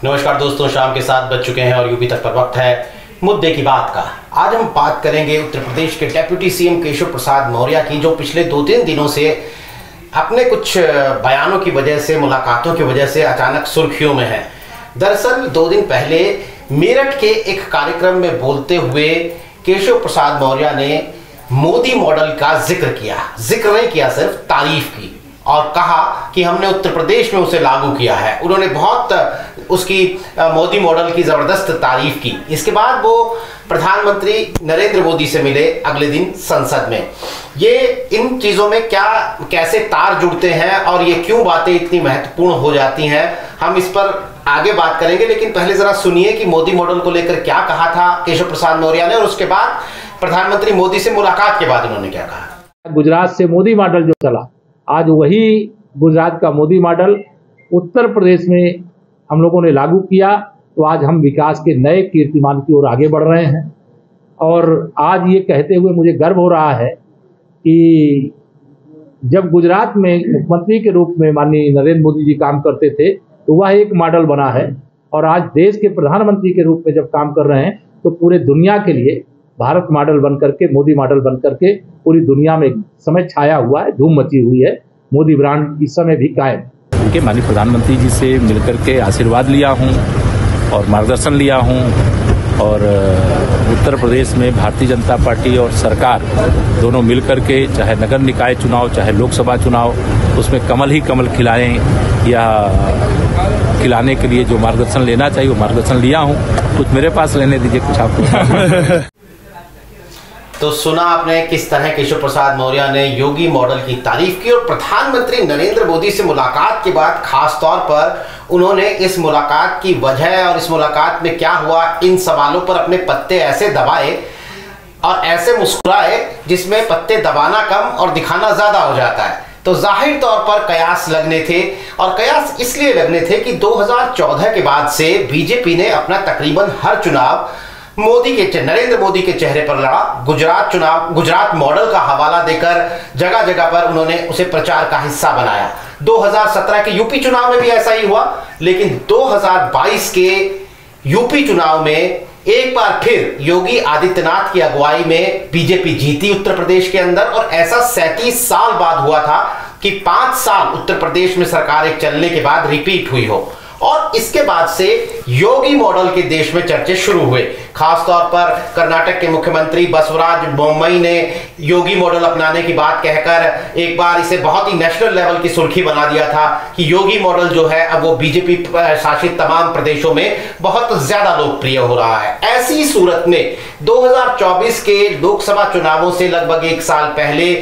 नमस्कार दोस्तों, शाम के 7 बज चुके हैं और यूपी तक पर वक्त है मुद्दे की बात का। आज हम बात करेंगे उत्तर प्रदेश के डेप्यूटी सीएम केशव प्रसाद मौर्य की, जो पिछले 2-3 दिनों से अपने कुछ बयानों की वजह से, मुलाकातों की वजह से अचानक सुर्खियों में है। दरअसल 2 दिन पहले मेरठ के एक कार्यक्रम में बोलते हुए केशव प्रसाद मौर्य ने मोदी मॉडल का जिक्र नहीं किया, सिर्फ तारीफ की और कहा कि हमने उत्तर प्रदेश में उसे लागू किया है। उन्होंने बहुत उसकी मोदी मॉडल की जबरदस्त तारीफ की। इसके बाद वो प्रधानमंत्री नरेंद्र मोदी से मिले अगले दिन संसद में। ये इन चीजों में कैसे तार जुड़ते हैं और ये क्यों बातें इतनी महत्वपूर्ण हो जाती हैं, हम इस पर आगे बात करेंगे। लेकिन पहले जरा सुनिए कि मोदी मॉडल को लेकर क्या कहा था केशव प्रसाद मौर्य ने, और उसके बाद प्रधानमंत्री मोदी से मुलाकात के बाद उन्होंने क्या कहा। गुजरात से मोदी मॉडल जो चला, आज वही गुजरात का मोदी मॉडल उत्तर प्रदेश में हम लोगों ने लागू किया, तो आज हम विकास के नए कीर्तिमान की ओर आगे बढ़ रहे हैं। और आज ये कहते हुए मुझे गर्व हो रहा है कि जब गुजरात में मुख्यमंत्री के रूप में माननीय नरेंद्र मोदी जी काम करते थे तो वह एक मॉडल बना है, और आज देश के प्रधानमंत्री के रूप में जब काम कर रहे हैं तो पूरे दुनिया के लिए भारत मॉडल बन करके, मोदी मॉडल बन करके पूरी दुनिया में समय छाया हुआ है, धूम मची हुई है। मोदी ब्रांड इस समय भी कायम। उनके माननीय प्रधानमंत्री जी से मिलकर के आशीर्वाद लिया हूं और मार्गदर्शन लिया हूं, और उत्तर प्रदेश में भारतीय जनता पार्टी और सरकार दोनों मिलकर के, चाहे नगर निकाय चुनाव, चाहे लोकसभा चुनाव, उसमें कमल ही कमल खिलाएं या खिलाने के लिए जो मार्गदर्शन लेना चाहिए वो मार्गदर्शन लिया हूं। कुछ मेरे पास रहने दीजिए, कुछ आपको। तो सुना आपने किस तरह केशव प्रसाद मौर्य ने योगी मॉडल की तारीफ की, और प्रधानमंत्री नरेंद्र मोदी से मुलाकात के बाद खास तौर पर उन्होंने इस मुलाकात की वजह और इस मुलाकात में क्या हुआ, इन सवालों पर अपने पत्ते ऐसे दबाए और ऐसे मुस्कुराए जिसमें पत्ते दबाना कम और दिखाना ज्यादा हो जाता है। तो जाहिर तौर पर कयास लगने थे, और कयास इसलिए लगने थे कि 2014 के बाद से बीजेपी ने अपना तकरीबन हर चुनाव नरेंद्र मोदी के चेहरे पर लड़ा। गुजरात मॉडल का हवाला देकर जगह जगह पर उन्होंने उसे प्रचार का हिस्सा बनाया। 2017 के यूपी चुनाव में भी ऐसा ही हुआ, लेकिन 2022 के यूपी चुनाव में एक बार फिर योगी आदित्यनाथ की अगुवाई में बीजेपी जीती उत्तर प्रदेश के अंदर, और ऐसा 37 साल बाद हुआ था कि 5 साल उत्तर प्रदेश में सरकार चलने के बाद रिपीट हुई हो। और इसके बाद से योगी मॉडल के देश में चर्चे शुरू हुए। खासतौर पर कर्नाटक के मुख्यमंत्री बसवराज बोम्मई ने योगी मॉडल अपनाने की बात कहकर एक बार इसे बहुत ही नेशनल लेवल की सुर्खी बना दिया था कि योगी मॉडल जो है अब वो बीजेपी शासित तमाम प्रदेशों में बहुत ज्यादा लोकप्रिय हो रहा है। ऐसी सूरत में 2024 के लोकसभा चुनावों से लगभग 1 साल पहले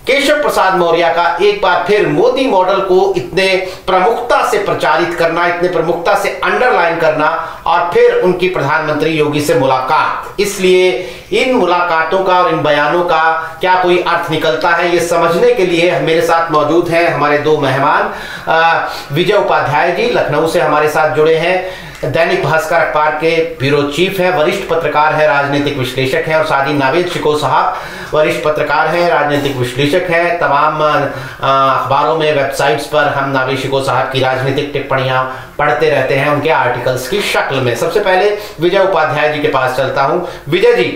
केशव प्रसाद मौर्य का एक बार फिर मोदी मॉडल को इतने प्रमुखता से प्रचारित करना, इतने प्रमुखता से अंडरलाइन करना, और फिर उनकी प्रधानमंत्री योगी से मुलाकात, इसलिए इन मुलाकातों का और इन बयानों का क्या कोई अर्थ निकलता है, ये समझने के लिए मेरे साथ मौजूद हैं हमारे 2 मेहमान। विजय उपाध्याय जी लखनऊ से हमारे साथ जुड़े हैं, दैनिक भास्कर अखबार के ब्यूरो चीफ है, वरिष्ठ पत्रकार है, राजनीतिक विश्लेषक है, और साथ ही नावेद शिको साहब वरिष्ठ पत्रकार हैं, राजनीतिक विश्लेषक है। तमाम अखबारों में, वेबसाइट्स पर हम नावेद शिको साहब की राजनीतिक टिप्पणियां पढ़ते रहते हैं उनके आर्टिकल्स की शक्ल में। सबसे पहले विजय उपाध्याय जी के पास चलता हूं। विजय जी,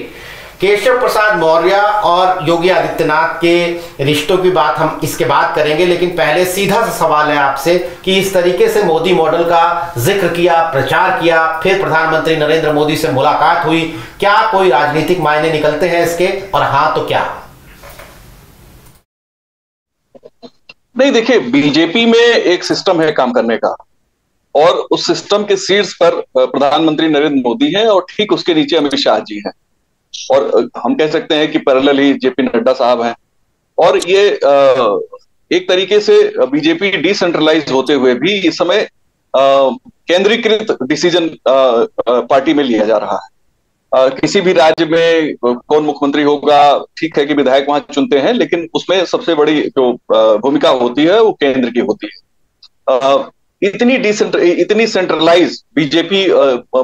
केशव प्रसाद मौर्य और योगी आदित्यनाथ के रिश्तों की बात हम इसके बाद करेंगे, लेकिन पहले सीधा सा सवाल है आपसे कि इस तरीके से मोदी मॉडल का जिक्र किया, प्रचार किया, फिर प्रधानमंत्री नरेंद्र मोदी से मुलाकात हुई, क्या कोई राजनीतिक मायने निकलते हैं इसके, और हाँ तो क्या? नहीं, देखिए, बीजेपी में एक सिस्टम है काम करने का, और उस सिस्टम के शीर्ष पर प्रधानमंत्री नरेंद्र मोदी हैं और ठीक उसके नीचे अमित शाह जी हैं, और हम कह सकते हैं कि पैरेलल ही जेपी नड्डा साहब हैं। और ये एक तरीके से बीजेपी डिसेंट्रलाइज होते हुए भी इस समय केंद्रीकृत डिसीजन पार्टी में लिया जा रहा है। किसी भी राज्य में कौन मुख्यमंत्री होगा, ठीक है कि विधायक वहां चुनते हैं, लेकिन उसमें सबसे बड़ी जो भूमिका होती है वो केंद्र की होती है। इतनी सेंट्रलाइज बीजेपी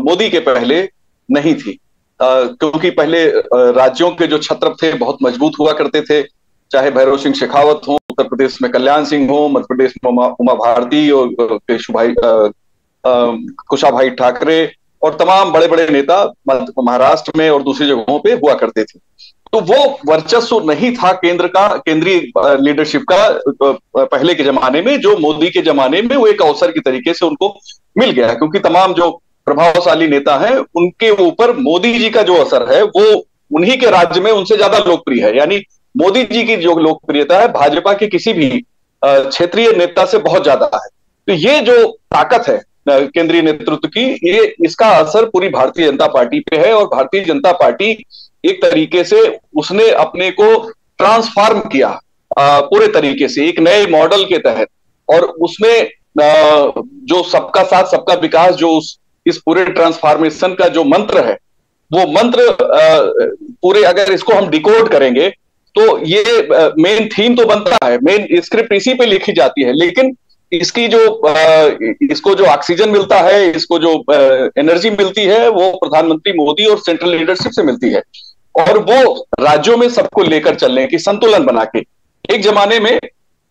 मोदी के पहले नहीं थी, क्योंकि पहले राज्यों के जो छत्र थे बहुत मजबूत हुआ करते थे, चाहे भैरव सिंह शेखावत हो उत्तर प्रदेश में कल्याण सिंह हो, मध्य प्रदेश में उमा भारती और कुशाभाई ठाकरे और तमाम बड़े बड़े नेता महाराष्ट्र में और दूसरी जगहों पे हुआ करते थे। तो वो वर्चस्व नहीं था केंद्रीय लीडरशिप का पहले के जमाने में, जो मोदी के जमाने में वो एक अवसर की तरीके से उनको मिल गया, क्योंकि तमाम जो प्रभावशाली नेता हैं उनके ऊपर मोदी जी का जो असर है वो उन्हीं के राज्य में उनसे ज्यादा लोकप्रिय है। यानी मोदी जी की जो लोकप्रियता है भाजपा के किसी भी क्षेत्रीय नेता से बहुत ज्यादा है। तो ये जो ताकत है केंद्रीय नेतृत्व की, ये इसका असर पूरी भारतीय जनता पार्टी पे है। और भारतीय जनता पार्टी एक तरीके से उसने अपने को ट्रांसफॉर्म किया पूरे तरीके से एक नए मॉडल के तहत, और उसमें जो सबका साथ सबका विकास, जो इस पूरे ट्रांसफॉर्मेशन का जो मंत्र है, वो मंत्र पूरे अगर इसको हम डिकोड करेंगे तो ये मेन थीम तो बनता है, मेन स्क्रिप्ट इसी पे लिखी जाती है, लेकिन इसकी जो इसको जो ऑक्सीजन मिलता है, इसको जो एनर्जी मिलती है, वो प्रधानमंत्री मोदी और सेंट्रल लीडरशिप से मिलती है। और वो राज्यों में सबको लेकर चलने की संतुलन बना के, एक जमाने में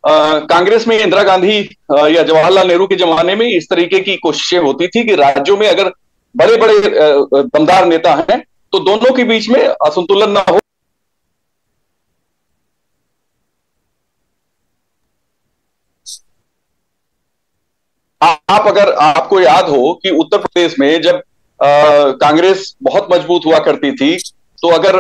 कांग्रेस में इंदिरा गांधी या जवाहरलाल नेहरू के जमाने में इस तरीके की कोशिशें होती थी कि राज्यों में अगर बड़े बड़े दमदार नेता हैं तो दोनों के बीच में असंतुलन ना हो। अगर आपको याद हो कि उत्तर प्रदेश में जब कांग्रेस बहुत मजबूत हुआ करती थी, तो अगर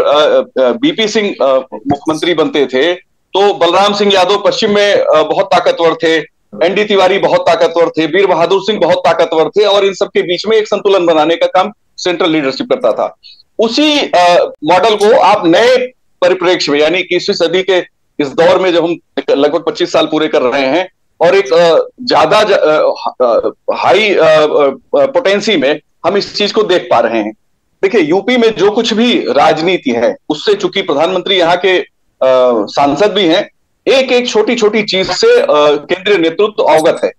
बीपी सिंह मुख्यमंत्री बनते थे तो बलराम सिंह यादव पश्चिम में बहुत ताकतवर थे, एनडी तिवारी बहुत ताकतवर थे, वीर बहादुर सिंह बहुत ताकतवर थे, और इन सबके बीच में एक संतुलन बनाने का काम सेंट्रल लीडरशिप करता था। उसी मॉडल को आप नए परिप्रेक्ष्य में, यानी 21वीं सदी के इस दौर में जब हम लगभग 25 साल पूरे कर रहे हैं और एक ज्यादा हाई पोटेंसी में हम इस चीज को देख पा रहे हैं। देखिए, यूपी में जो कुछ भी राजनीति है उससे, चूंकि प्रधानमंत्री यहाँ के सांसद भी हैं, एक एक छोटी छोटी चीज से केंद्रीय नेतृत्व अवगत है,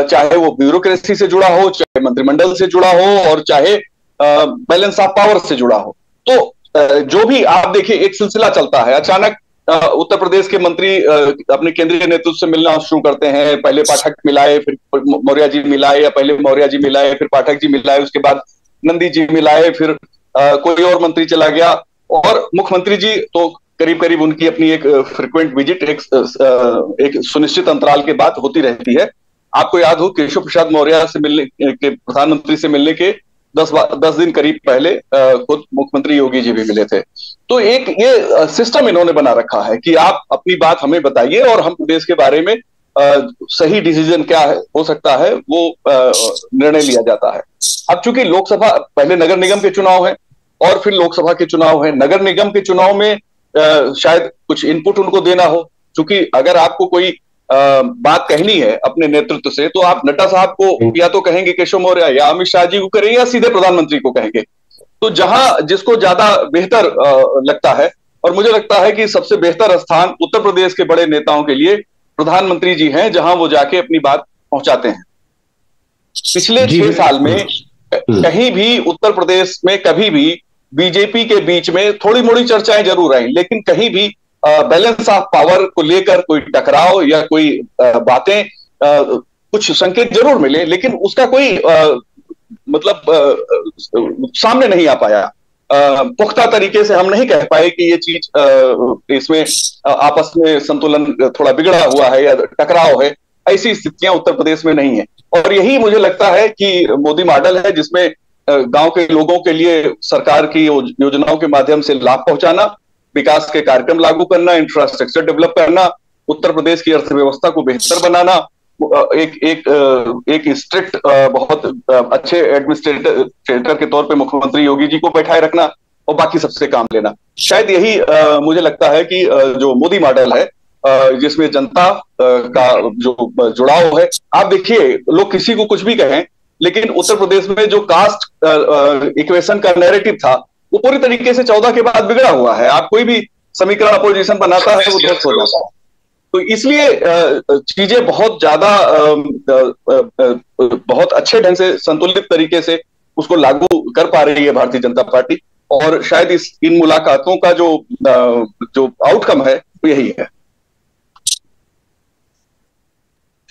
चाहे वो ब्यूरोक्रेसी से जुड़ा हो, चाहे मंत्रिमंडल से जुड़ा हो, और चाहे बैलेंस ऑफ पावर से जुड़ा हो। तो जो भी आप देखिए एक सिलसिला चलता है। अचानक उत्तर प्रदेश के मंत्री अपने केंद्रीय नेतृत्व से मिलना शुरू करते हैं। पहले पाठक मिलाए, फिर मौर्य जी मिलाए, या पहले मौर्य जी मिलाए, फिर पाठक जी मिलाए, उसके बाद नंदी जी मिलाए, फिर कोई और मंत्री चला गया, और मुख्यमंत्री जी तो करीब करीब उनकी अपनी एक फ्रिक्वेंट विजिट एक सुनिश्चित अंतराल के बाद होती रहती है। आपको याद हो केशव प्रसाद मौर्य से मिलने के, प्रधानमंत्री से मिलने के 10 दिन करीब पहले खुद मुख्यमंत्री योगी जी भी मिले थे। तो एक ये सिस्टम इन्होंने बना रखा है कि आप अपनी बात हमें बताइए और हम प्रदेश के बारे में सही डिसीजन क्या है, हो सकता है वो निर्णय लिया जाता है। अब चूंकि लोकसभा, पहले नगर निगम के चुनाव है और फिर लोकसभा के चुनाव है। नगर निगम के चुनाव में शायद कुछ इनपुट उनको देना हो, क्योंकि अगर आपको कोई बात कहनी है अपने नेतृत्व से, तो आप नड्डा साहब को या तो कहेंगे केशव मौर्य, या अमित शाह जी को करेंगे, या सीधे प्रधानमंत्री को कहेंगे। तो जहां जिसको ज्यादा बेहतर लगता है, और मुझे लगता है कि सबसे बेहतर स्थान उत्तर प्रदेश के बड़े नेताओं के लिए प्रधानमंत्री जी हैं, जहां वो जाके अपनी बात पहुंचाते हैं। पिछले 6 साल में कहीं भी उत्तर प्रदेश में कभी भी बीजेपी के बीच में थोड़ी मोड़ी चर्चाएं जरूर आई, लेकिन कहीं भी बैलेंस ऑफ पावर को लेकर कोई टकराव या कोई बातें, कुछ संकेत जरूर मिले, लेकिन उसका कोई मतलब सामने नहीं आ पाया। पुख्ता तरीके से हम नहीं कह पाए कि ये चीज इसमें आपस में संतुलन थोड़ा बिगड़ा हुआ है या टकराव है। ऐसी स्थितियां उत्तर प्रदेश में नहीं है, और यही मुझे लगता है कि मोदी मॉडल है, जिसमें गांव के लोगों के लिए सरकार की योजनाओं के माध्यम से लाभ पहुंचाना, विकास के कार्यक्रम लागू करना, इंफ्रास्ट्रक्चर डेवलप करना, उत्तर प्रदेश की अर्थव्यवस्था को बेहतर बनाना, एक स्ट्रिक्ट बहुत अच्छे एडमिनिस्ट्रेटर के तौर पे मुख्यमंत्री योगी जी को बैठाए रखना, और बाकी सबसे काम लेना। शायद यही मुझे लगता है कि जो मोदी मॉडल है, जिसमें जनता का जो जुड़ाव है। आप देखिए, लोग किसी को कुछ भी कहें, लेकिन उत्तर प्रदेश में जो कास्ट इक्वेशन का नैरेटिव था, वो पूरी तरीके से 14 के बाद बिगड़ा हुआ है। आप कोई भी समीकरण अपोजिशन बनाता है, वो ध्वस्त हो जाता है। तो इसलिए चीजें बहुत ज्यादा बहुत अच्छे ढंग से, संतुलित तरीके से उसको लागू कर पा रही है भारतीय जनता पार्टी, और शायद इन मुलाकातों का जो आउटकम है वो यही है।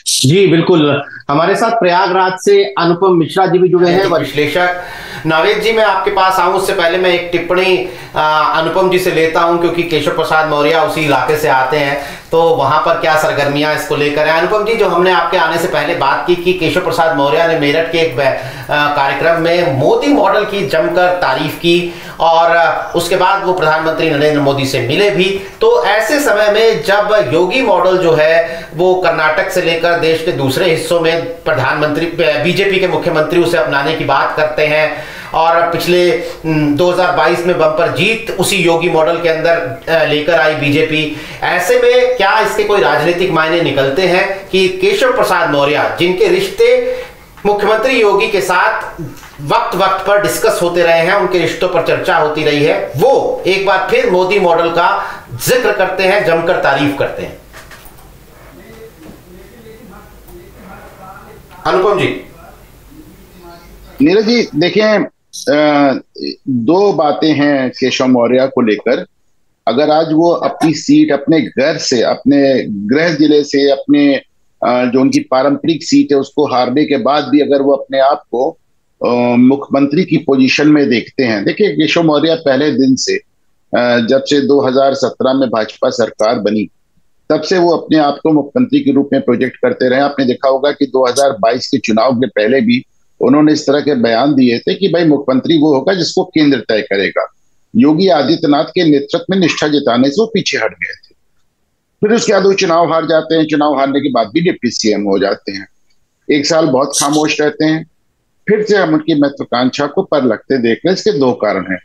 जी बिल्कुल, हमारे साथ प्रयागराज से अनुपम मिश्रा जी भी जुड़े हैं, विश्लेषक। नावेद जी, मैं आपके पास आऊं उससे पहले मैं एक टिप्पणी अनुपम जी से लेता हूं, क्योंकि केशव प्रसाद मौर्य उसी इलाके से आते हैं, तो वहां पर क्या सरगर्मियां इसको लेकर है। अनुपम जी, जो हमने आपके आने से पहले बात की कि केशव प्रसाद मौर्य ने मेरठ के एक कार्यक्रम में मोदी मॉडल की जमकर तारीफ की और उसके बाद वो प्रधानमंत्री नरेंद्र मोदी से मिले भी, तो ऐसे समय में जब योगी मॉडल जो है वो कर्नाटक से लेकर देश के दूसरे हिस्सों में प्रधानमंत्री बीजेपी के मुख्यमंत्री उसे अपनाने की बात करते हैं और पिछले 2022 में बम्पर जीत उसी योगी मॉडल के अंदर लेकर आई बीजेपी, ऐसे में क्या इसके कोई राजनीतिक मायने निकलते हैं कि केशव प्रसाद मौर्य, जिनके रिश्ते मुख्यमंत्री योगी के साथ वक्त वक्त पर डिस्कस होते रहे हैं, उनके रिश्तों पर चर्चा होती रही है, वो एक बार फिर मोदी मॉडल का जिक्र करते हैं, जमकर तारीफ करते हैं? अनुपम जी। नीरज जी, देखें, दो बातें हैं केशव मौर्य को लेकर। अगर आज वो अपनी सीट अपने घर से, अपने गृह जिले से, अपने जो उनकी पारंपरिक सीट है उसको हारने के बाद भी अगर वो अपने आप को मुख्यमंत्री की पोजीशन में देखते हैं, देखिए केशव मौर्य पहले दिन से, जब से 2017 में भाजपा सरकार बनी तब से वो अपने आप को मुख्यमंत्री के रूप में प्रोजेक्ट करते रहे। आपने देखा होगा कि 2022 के चुनाव के पहले भी उन्होंने इस तरह के बयान दिए थे कि भाई मुख्यमंत्री वो होगा जिसको केंद्र तय करेगा। योगी आदित्यनाथ के नेतृत्व में निष्ठा जताने से वो पीछे हट गए थे। फिर उसके बाद वो चुनाव हार जाते हैं, चुनाव हारने के बाद भी डिप्टी सीएम हो जाते हैं, एक साल बहुत खामोश रहते हैं, फिर से हम उनकी महत्वाकांक्षा को पर लगते देख रहे हैं। इसके दो कारण हैं।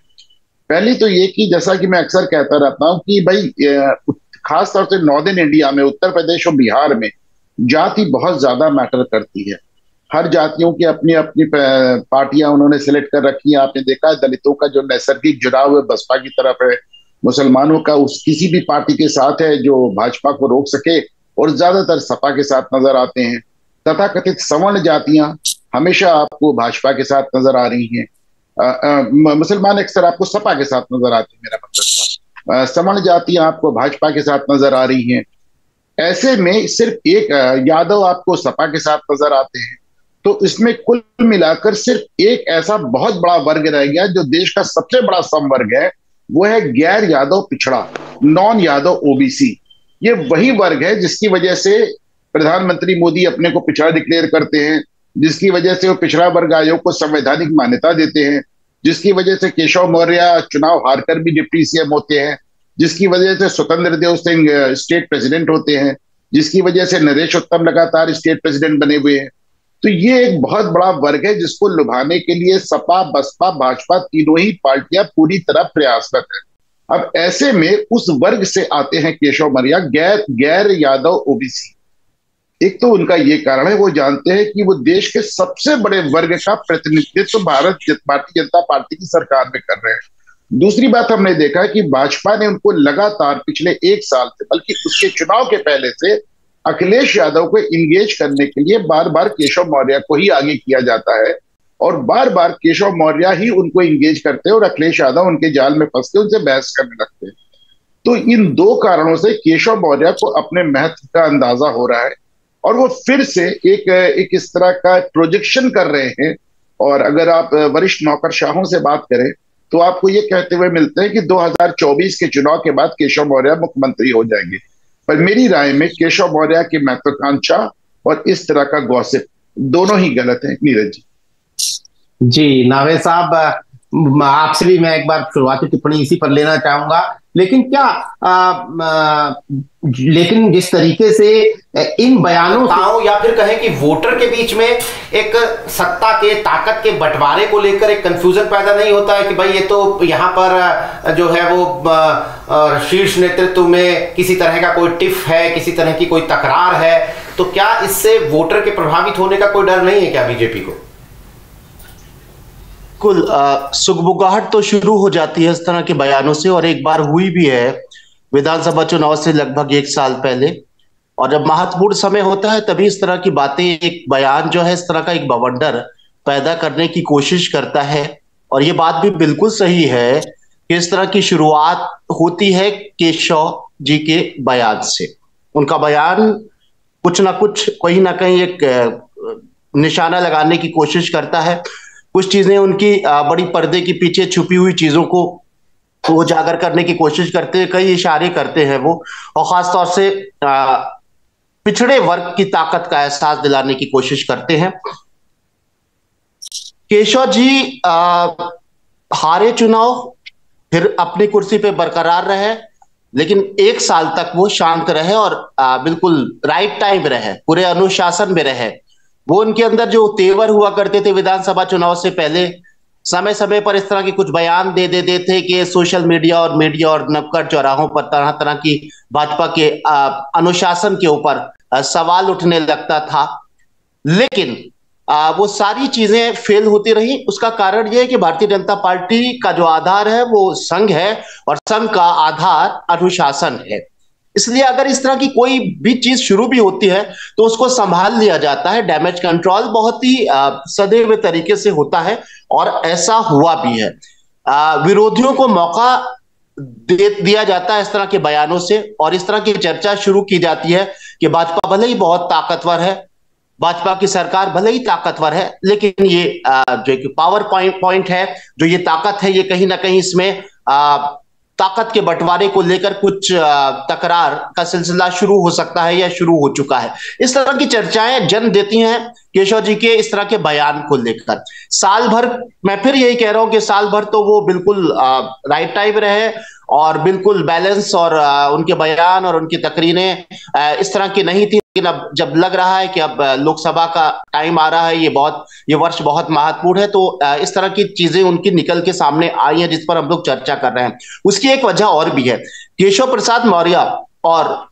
पहली तो ये कि जैसा कि मैं अक्सर कहता रहता हूं कि भाई खासतौर से नॉर्दर्न इंडिया में, उत्तर प्रदेश और बिहार में जाति बहुत ज्यादा मैटर करती है। हर जातियों की अपनी अपनी पार्टियां उन्होंने सिलेक्ट कर रखी है। आपने देखा है दलितों का जो नैसर्गिक जुड़ाव है बसपा की तरफ है, मुसलमानों का उस किसी भी पार्टी के साथ है जो भाजपा को रोक सके, और ज्यादातर सपा के साथ नजर आते हैं। तथाकथित सवर्ण जातियां हमेशा आपको भाजपा के साथ नजर आ रही हैं। मुसलमान अक्सर आपको सपा के साथ नजर आते हैं, मेरा मतलब था। सवर्ण जातियां आपको भाजपा के साथ नजर आ रही हैं। ऐसे में सिर्फ एक यादव आपको सपा के साथ नजर आते हैं। तो इसमें कुल मिलाकर सिर्फ एक ऐसा बहुत बड़ा वर्ग रह गया जो देश का सबसे बड़ा समवर्ग है, वो है गैर यादव पिछड़ा, नॉन यादव ओबीसी। ये वही वर्ग है जिसकी वजह से प्रधानमंत्री मोदी अपने को पिछड़ा डिक्लेयर करते हैं, जिसकी वजह से वो पिछड़ा वर्ग आयोग को संवैधानिक मान्यता देते हैं, जिसकी वजह से केशव मौर्य चुनाव हारकर भी डिप्टी सीएम होते हैं, जिसकी वजह से स्वतंत्र देव सिंह स्टेट प्रेसिडेंट होते हैं, जिसकी वजह से नरेश उत्तम लगातार स्टेट प्रेसिडेंट बने हुए हैं। तो ये एक बहुत बड़ा वर्ग है जिसको लुभाने के लिए सपा, बसपा, भाजपा तीनों ही पार्टियां पूरी तरह प्रयासरत है। अब ऐसे में उस वर्ग से आते हैं केशव मौर्य, गैर यादव ओबीसी। एक तो उनका ये कारण है, वो जानते हैं कि वो देश के सबसे बड़े वर्ग का प्रतिनिधित्व भारतीय जनता पार्टी की सरकार में कर रहे हैं। दूसरी बात हमने देखा है कि भाजपा ने उनको लगातार पिछले एक साल से, बल्कि उसके चुनाव के पहले से, अखिलेश यादव को इंगेज करने के लिए बार बार केशव मौर्य को ही आगे किया जाता है, और बार बार केशव मौर्य ही उनको इंगेज करते हैं और अखिलेश यादव उनके जाल में फंसते उनसे बहस करने लगते हैं। तो इन दो कारणों से केशव मौर्य को अपने महत्व का अंदाजा हो रहा है और वो फिर से एक इस तरह का प्रोजेक्शन कर रहे हैं। और अगर आप वरिष्ठ नौकरशाहों से बात करें तो आपको ये कहते हुए मिलते हैं कि 2024 के चुनाव के बाद केशव मौर्य मुख्यमंत्री हो जाएंगे। पर मेरी राय में केशव मौर्य की महत्वाकांक्षा और इस तरह का गॉसिप दोनों ही गलत है। नीरज जी। जी नावेद साहब, आपसे भी मैं एक बार शुरुआती टिप्पणी इसी पर लेना चाहूंगा, लेकिन क्या लेकिन जिस तरीके से इन बयानों या फिर कहें कि वोटर के बीच में एक सत्ता के, ताकत के बंटवारे को लेकर एक कंफ्यूजन पैदा नहीं होता है कि भाई ये तो यहाँ पर जो है वो शीर्ष नेतृत्व में किसी तरह का कोई टिफ है, किसी तरह की कोई तकरार है, तो क्या इससे वोटर के प्रभावित होने का कोई डर नहीं है क्या बीजेपी को? कुल सुगबुगाहट तो शुरू हो जाती है इस तरह के बयानों से, और एक बार हुई भी है विधानसभा चुनाव से लगभग एक साल पहले। और जब महत्वपूर्ण समय होता है तभी इस तरह की बातें, एक बयान जो है इस तरह का एक बवंडर पैदा करने की कोशिश करता है। और ये बात भी बिल्कुल सही है कि इस तरह की शुरुआत होती है केशव जी के बयान से। उनका बयान कुछ ना कुछ कहीं ना कहीं एक निशाना लगाने की कोशिश करता है। कुछ चीजें उनकी बड़ी पर्दे के पीछे छुपी हुई चीजों को उजागर करने की कोशिश करते हैं, कई इशारे करते हैं वो, और खासतौर से पिछड़े वर्ग की ताकत का एहसास दिलाने की कोशिश करते हैं। केशव जी हारे चुनाव, फिर अपनी कुर्सी पे बरकरार रहे, लेकिन 1 साल तक वो शांत रहे और बिल्कुल राइट टाइम रहे, पूरे अनुशासन में रहे। वो उनके अंदर जो तेवर हुआ करते थे विधानसभा चुनाव से पहले, समय समय पर इस तरह के कुछ बयान दे देते थे कि सोशल मीडिया और नुक्कड़ चौराहों पर तरह तरह की भाजपा के अनुशासन के ऊपर सवाल उठने लगता था। लेकिन वो सारी चीजें फेल होती रही। उसका कारण यह है कि भारतीय जनता पार्टी का जो आधार है वो संघ है, और संघ का आधार अनुशासन है। इसलिए अगर इस तरह की कोई भी चीज शुरू भी होती है तो उसको संभाल लिया जाता है। डैमेज कंट्रोल बहुत ही सदैव तरीके से होता है, और ऐसा हुआ भी है। विरोधियों को मौका दे दिया जाता है इस तरह के बयानों से, और इस तरह की चर्चा शुरू की जाती है कि भाजपा भले ही बहुत ताकतवर है, भाजपा की सरकार भले ही ताकतवर है, लेकिन ये जो एक पावर पॉइंट है, जो ये ताकत है, ये कहीं ना कहीं इसमें ताकत के बंटवारे को लेकर कुछ तकरार का सिलसिला शुरू हो सकता है या शुरू हो चुका है। इस तरह की चर्चाएं जन्म देती हैं केशव जी के इस तरह के बयान को लेकर। साल भर, मैं फिर यही कह रहा हूं कि साल भर तो वो बिल्कुल राइट टाइम रहे और बिल्कुल बैलेंस, और उनके बयान और उनकी तकरीरें इस तरह की नहीं थी। लेकिन अब जब लग रहा है कि अब लोकसभा का टाइम आ रहा है, ये वर्ष बहुत महत्वपूर्ण है, तो इस तरह की चीजें उनकी निकल के सामने आई हैं जिस पर हम लोग चर्चा कर रहे हैं। उसकी एक वजह और भी है। केशव प्रसाद मौर्य और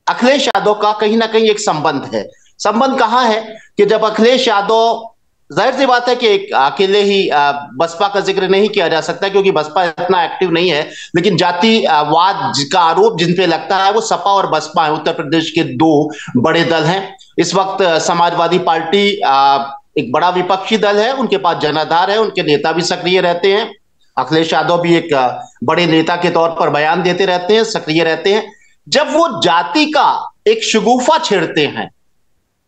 अखिलेश यादव का कहीं ना कहीं एक संबंध है। संबंध कहाँ है कि जब अखिलेश यादव, जाहिर सी बात है कि एक अकेले ही बसपा का जिक्र नहीं किया जा सकता क्योंकि बसपा इतना एक्टिव नहीं है, लेकिन जातिवाद का आरोप जिन पे लगता है वो सपा और बसपा है। उत्तर प्रदेश के 2 बड़े दल हैं। इस वक्त समाजवादी पार्टी एक बड़ा विपक्षी दल है, उनके पास जनाधार है, उनके नेता भी सक्रिय रहते हैं। अखिलेश यादव भी एक बड़े नेता के तौर पर बयान देते रहते हैं, सक्रिय रहते हैं। जब वो जाति का एक शगुफा छेड़ते हैं,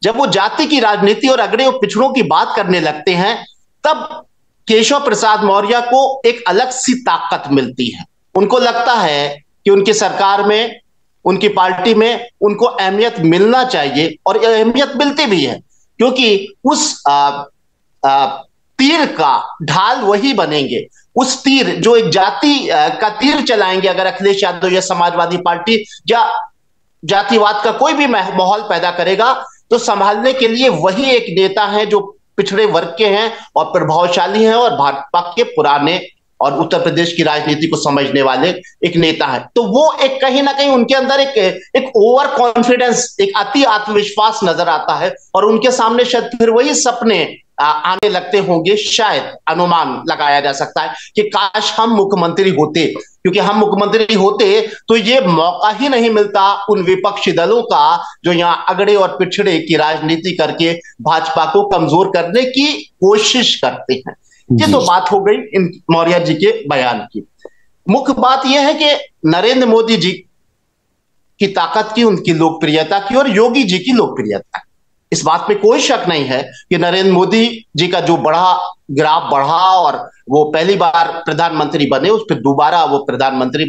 जब वो जाति की राजनीति और अगड़े और पिछड़ों की बात करने लगते हैं, तब केशव प्रसाद मौर्य को एक अलग सी ताकत मिलती है। उनको लगता है कि उनकी सरकार में, उनकी पार्टी में उनको अहमियत मिलना चाहिए, और अहमियत मिलती भी है, क्योंकि उस तीर का ढाल वही बनेंगे। उस तीर, जो एक जाति का तीर चलाएंगे अगर अखिलेश यादव या समाजवादी पार्टी या जातिवाद का कोई भी माहौल पैदा करेगा, तो संभालने के लिए वही एक नेता है जो पिछड़े वर्ग के हैं और प्रभावशाली हैं, और भाजपा के पुराने और उत्तर प्रदेश की राजनीति को समझने वाले एक नेता है। तो वो एक कहीं ना कहीं उनके अंदर एक ओवर कॉन्फिडेंस, एक अति आत्मविश्वास नजर आता है, और उनके सामने शायद फिर वही सपने आने लगते होंगे। शायद अनुमान लगाया जा सकता है कि काश हम मुख्यमंत्री होते, क्योंकि हम मुख्यमंत्री होते तो ये मौका ही नहीं मिलता उन विपक्षी दलों का जो यहां अगड़े और पिछड़े की राजनीति करके भाजपा को कमजोर करने की कोशिश करते हैं। ये तो बात हो गई इन मौर्य जी के बयान की। मुख्य बात यह है कि नरेंद्र मोदी जी की ताकत की, उनकी लोकप्रियता की, और योगी जी की लोकप्रियता की। इस बात पे कोई शक नहीं है कि नरेंद्र मोदी जी का जो ग्राफ बढ़ा और वो पहली बार प्रधानमंत्री बने, उस पर दोबारा वो प्रधानमंत्री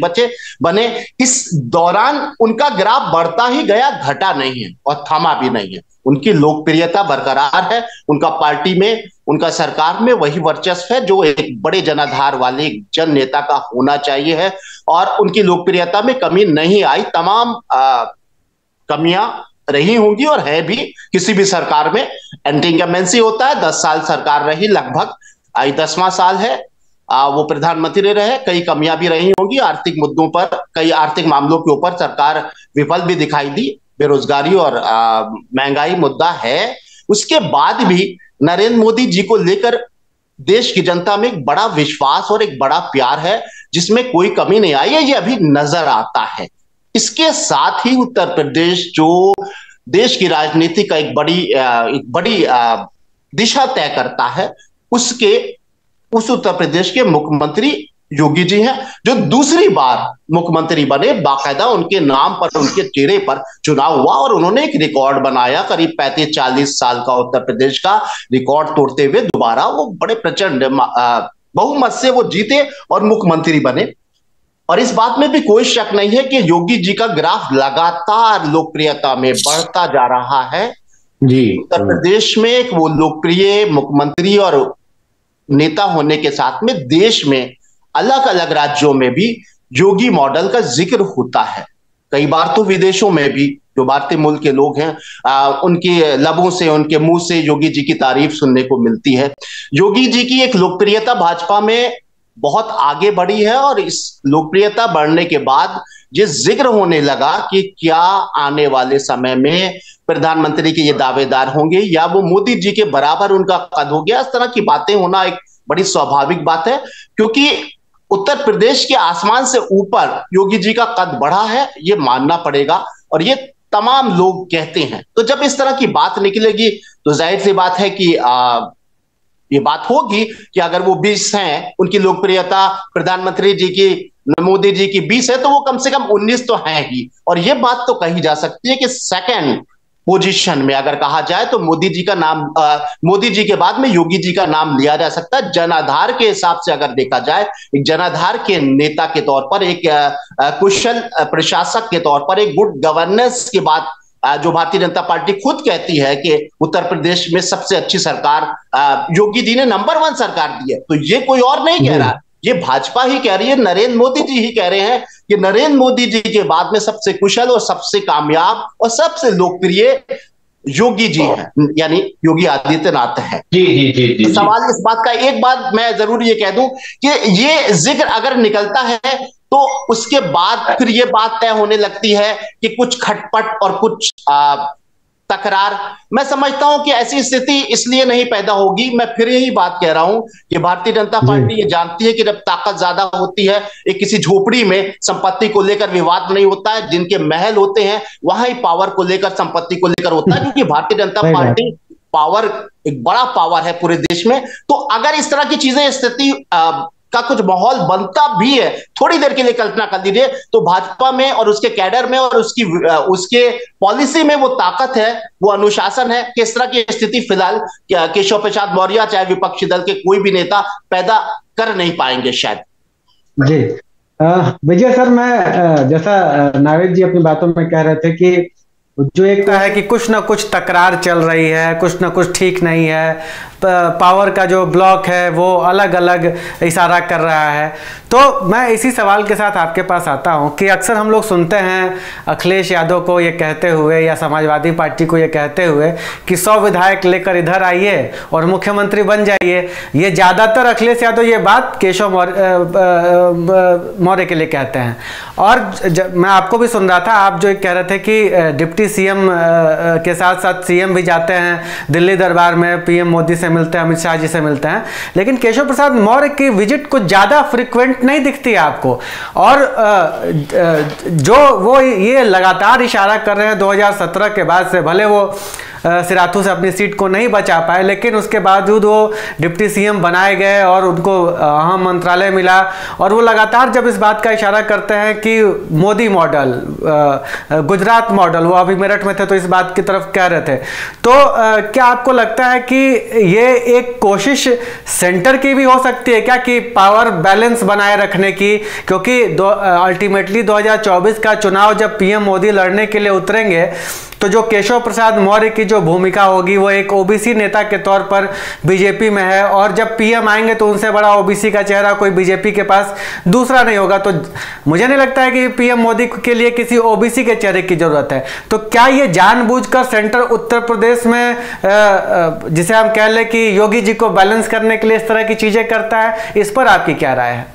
बने, इस दौरान उनका ग्राफ बढ़ता ही गया, घटा नहीं है और थमा भी नहीं है। उनकी लोकप्रियता बरकरार है। उनका पार्टी में, उनका सरकार में वही वर्चस्व है जो एक बड़े जनाधार वाले जन नेता का होना चाहिए है, और उनकी लोकप्रियता में कमी नहीं आई। तमाम कमियां रही होंगी और है भी, किसी भी सरकार में एंटी इनकम्बेंसी होता है। 10 साल सरकार रही, लगभग 10वां साल है वो प्रधानमंत्री रहे, कई कमियां भी रही होंगी आर्थिक मुद्दों पर, कई आर्थिक मामलों के ऊपर सरकार विफल भी दिखाई दी, बेरोजगारी और महंगाई मुद्दा है। उसके बाद भी नरेंद्र मोदी जी को लेकर देश की जनता में एक बड़ा विश्वास और एक बड़ा प्यार है, जिसमें कोई कमी नहीं आई है, ये अभी नजर आता है। इसके साथ ही उत्तर प्रदेश जो देश की राजनीति का एक बड़ी दिशा तय करता है, उस उत्तर प्रदेश के मुख्यमंत्री योगी जी हैं, जो दूसरी बार मुख्यमंत्री बने। बाकायदा उनके नाम पर, उनके चेहरे पर चुनाव हुआ और उन्होंने एक रिकॉर्ड बनाया, करीब 35-40 साल का उत्तर प्रदेश का रिकॉर्ड तोड़ते हुए दोबारा वो बड़े प्रचंड बहुमत से वो जीते और मुख्यमंत्री बने। और इस बात में भी कोई शक नहीं है कि योगी जी का ग्राफ लगातार लोकप्रियता में बढ़ता जा रहा है जी। उत्तर प्रदेश में एक वो लोकप्रिय मुख्यमंत्री और नेता होने के साथ में देश में अलग अलग राज्यों में भी योगी मॉडल का जिक्र होता है। कई बार तो विदेशों में भी जो भारतीय मूल के लोग हैं उनके लबों से, उनके मुंह से योगी जी की तारीफ सुनने को मिलती है। योगी जी की एक लोकप्रियता भाजपा में बहुत आगे बढ़ी है और इस लोकप्रियता बढ़ने के बाद ये जिक्र होने लगा कि क्या आने वाले समय में प्रधानमंत्री के ये दावेदार होंगे या वो मोदी जी के बराबर उनका कद हो गया। इस तरह की बातें होना एक बड़ी स्वाभाविक बात है, क्योंकि उत्तर प्रदेश के आसमान से ऊपर योगी जी का कद बढ़ा है, ये मानना पड़ेगा और ये तमाम लोग कहते हैं। तो जब इस तरह की बात निकलेगी तो जाहिर सी बात है कि ये बात होगी कि अगर वो 20 हैं, उनकी लोकप्रियता प्रधानमंत्री जी की, मोदी जी की 20 है, तो वो कम से कम 19 तो हैं ही। और ये बात तो कही जा सकती है कि सेकंड पोजीशन में अगर कहा जाए तो मोदी जी का नाम, मोदी जी के बाद में योगी जी का नाम लिया जा सकता है। जनाधार के हिसाब से अगर देखा जाए, एक जनाधार के नेता के तौर पर, एक कुशल प्रशासक के तौर पर, एक गुड गवर्नेंस की बात जो भारतीय जनता पार्टी खुद कहती है कि उत्तर प्रदेश में सबसे अच्छी सरकार योगी जी ने नंबर 1 सरकार दी है, तो ये कोई और नहीं कह रहा, ये भाजपा ही कह रही है, नरेंद्र मोदी जी ही कह रहे हैं कि नरेंद्र मोदी जी के बाद में सबसे कुशल और सबसे कामयाब और सबसे लोकप्रिय योगी जी हैं, यानी योगी आदित्यनाथ हैं। जी जी जी जी। तो सवाल इस बात का, एक बात मैं जरूर ये कह दूं कि ये जिक्र अगर निकलता है तो उसके बाद फिर ये बात तय होने लगती है कि कुछ खटपट और कुछ तकरार। मैं समझता हूं कि ऐसी स्थिति इसलिए नहीं पैदा होगी, मैं फिर यही बात कह रहा हूं कि भारतीय जनता पार्टी ये जानती है कि जब ताकत ज्यादा होती है, एक किसी झोपड़ी में संपत्ति को लेकर विवाद नहीं होता है, जिनके महल होते हैं वहां ही पावर को लेकर, संपत्ति को लेकर होता है, क्योंकि भारतीय जनता पार्टी पावर, एक बड़ा पावर है पूरे देश में। तो अगर इस तरह की चीजें, स्थिति का कुछ माहौल बनता भी है, थोड़ी देर के लिए कल्पना कर लीजिए, तो भाजपा में और उसके कैडर में और उसके पॉलिसी में वो ताकत है, वो अनुशासन है कि इस तरह की स्थिति फिलहाल केशव प्रसाद मौर्य चाहे विपक्षी दल के कोई भी नेता पैदा कर नहीं पाएंगे शायद। जी विजय सर, मैं जैसा नावेद जी अपनी बातों में कह रहे थे कि जो एक है कि कुछ ना कुछ तकरार चल रही है, कुछ ना कुछ ठीक नहीं है, पावर का जो ब्लॉक है वो अलग अलग इशारा कर रहा है। तो मैं इसी सवाल के साथ आपके पास आता हूं कि अक्सर हम लोग सुनते हैं अखिलेश यादव को ये कहते हुए या समाजवादी पार्टी को ये कहते हुए कि 100 विधायक लेकर इधर आइए और मुख्यमंत्री बन जाइए। ये ज़्यादातर अखिलेश यादव ये बात केशव मौर्य के लिए कहते हैं। और मैं आपको भी सुन रहा था, आप जो कह रहे थे कि डिप्टी सीएम के साथ साथ सीएम भी जाते हैं दिल्ली दरबार में, पीएम मोदी से मिलते हैं, अमित शाह जी से मिलते हैं, लेकिन केशव प्रसाद मौर्य की विजिट कुछ ज़्यादा फ्रिक्वेंट नहीं दिखती है आपको। और जो वो ये लगातार इशारा कर रहे हैं 2017 के बाद से, भले वो सिराथू से अपनी सीट को नहीं बचा पाए, लेकिन उसके बावजूद वो डिप्टी सीएम बनाए गए और उनको अहम मंत्रालय मिला, और वो लगातार जब इस बात का इशारा करते हैं कि मोदी मॉडल, गुजरात मॉडल, वो अभी मेरठ में थे तो इस बात की तरफ कह रहे थे। तो क्या आपको लगता है कि ये एक कोशिश सेंटर की भी हो सकती है क्या, कि पावर बैलेंस बनाए रखने की? क्योंकि अल्टीमेटली 2024 का चुनाव जब पीएम मोदी लड़ने के लिए उतरेंगे तो जो केशव प्रसाद मौर्य की जो भूमिका होगी वो एक ओबीसी नेता के तौर पर बीजेपी में है, और जब पीएम आएंगे तो उनसे बड़ा ओबीसी का चेहरा कोई बीजेपी के पास दूसरा नहीं होगा। तो मुझे नहीं लगता है कि पीएम मोदी के लिए किसी ओबीसी के चेहरे की जरूरत है। तो क्या ये जानबूझकर सेंटर उत्तर प्रदेश में, जिसे हम कह लें कि योगी जी को बैलेंस करने के लिए इस तरह की चीजें करता है? इस पर आपकी क्या राय है?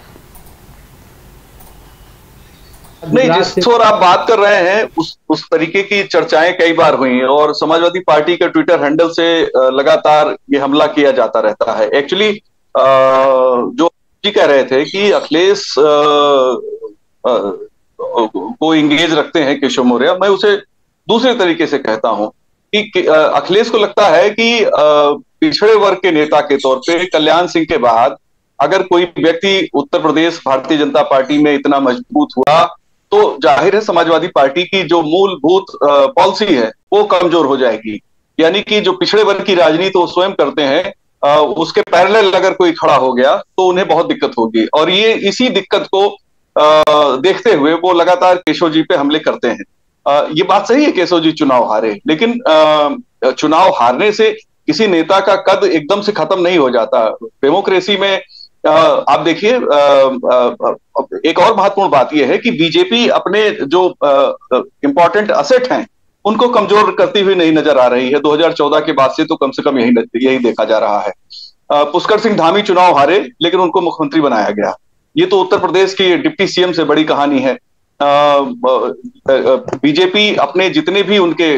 नहीं, जिस पर आप बात कर रहे हैं उस तरीके की चर्चाएं कई बार हुई और समाजवादी पार्टी के ट्विटर हैंडल से लगातार ये हमला किया जाता रहता है। एक्चुअली जो जी कह रहे थे कि अखिलेश को इंगेज रखते हैं केशव मौर्य, मैं उसे दूसरे तरीके से कहता हूं कि अखिलेश को लगता है कि पिछड़े वर्ग के नेता के तौर पे कल्याण सिंह के बाद अगर कोई व्यक्ति उत्तर प्रदेश भारतीय जनता पार्टी में इतना मजबूत हुआ तो जाहिर है समाजवादी पार्टी की जो मूलभूत पॉलिसी है वो कमजोर हो जाएगी। यानी कि जो पिछड़े वर्ग की राजनीति वो स्वयं करते हैं, उसके पैरेलल अगर कोई खड़ा हो गया तो उन्हें बहुत दिक्कत होगी। और ये इसी दिक्कत को देखते हुए वो लगातार केशव जी पे हमले करते हैं। ये बात सही है, केशव जी चुनाव हारे, लेकिन चुनाव हारने से किसी नेता का कद एकदम से खत्म नहीं हो जाता। डेमोक्रेसी में आप देखिए, एक और महत्वपूर्ण बात यह है कि बीजेपी अपने जो इंपॉर्टेंट असेट हैं उनको कमजोर करती हुई नहीं नजर आ रही है। 2014 के बाद से तो कम से कम यही देखा जा रहा है। पुष्कर सिंह धामी चुनाव हारे लेकिन उनको मुख्यमंत्री बनाया गया। ये तो उत्तर प्रदेश की डिप्टी सीएम से बड़ी कहानी है। बीजेपी अपने जितने भी उनके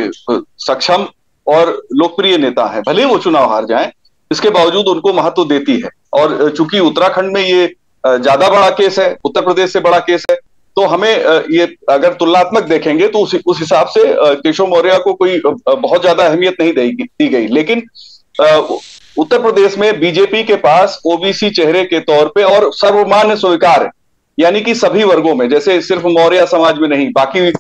सक्षम और लोकप्रिय नेता हैं, भले वो चुनाव हार जाएं, इसके बावजूद उनको महत्व देती है। और चूंकि उत्तराखंड में ये ज्यादा बड़ा केस है, उत्तर प्रदेश से बड़ा केस है, तो हमें ये अगर तुलनात्मक देखेंगे तो उस हिसाब से केशव मौर्य को कोई बहुत ज्यादा अहमियत नहीं दी गई। लेकिन उत्तर प्रदेश में बीजेपी के पास ओबीसी चेहरे के तौर पे और सर्वमान्य स्वीकार है, यानी कि सभी वर्गों में, जैसे सिर्फ मौर्य समाज में नहीं, बाकी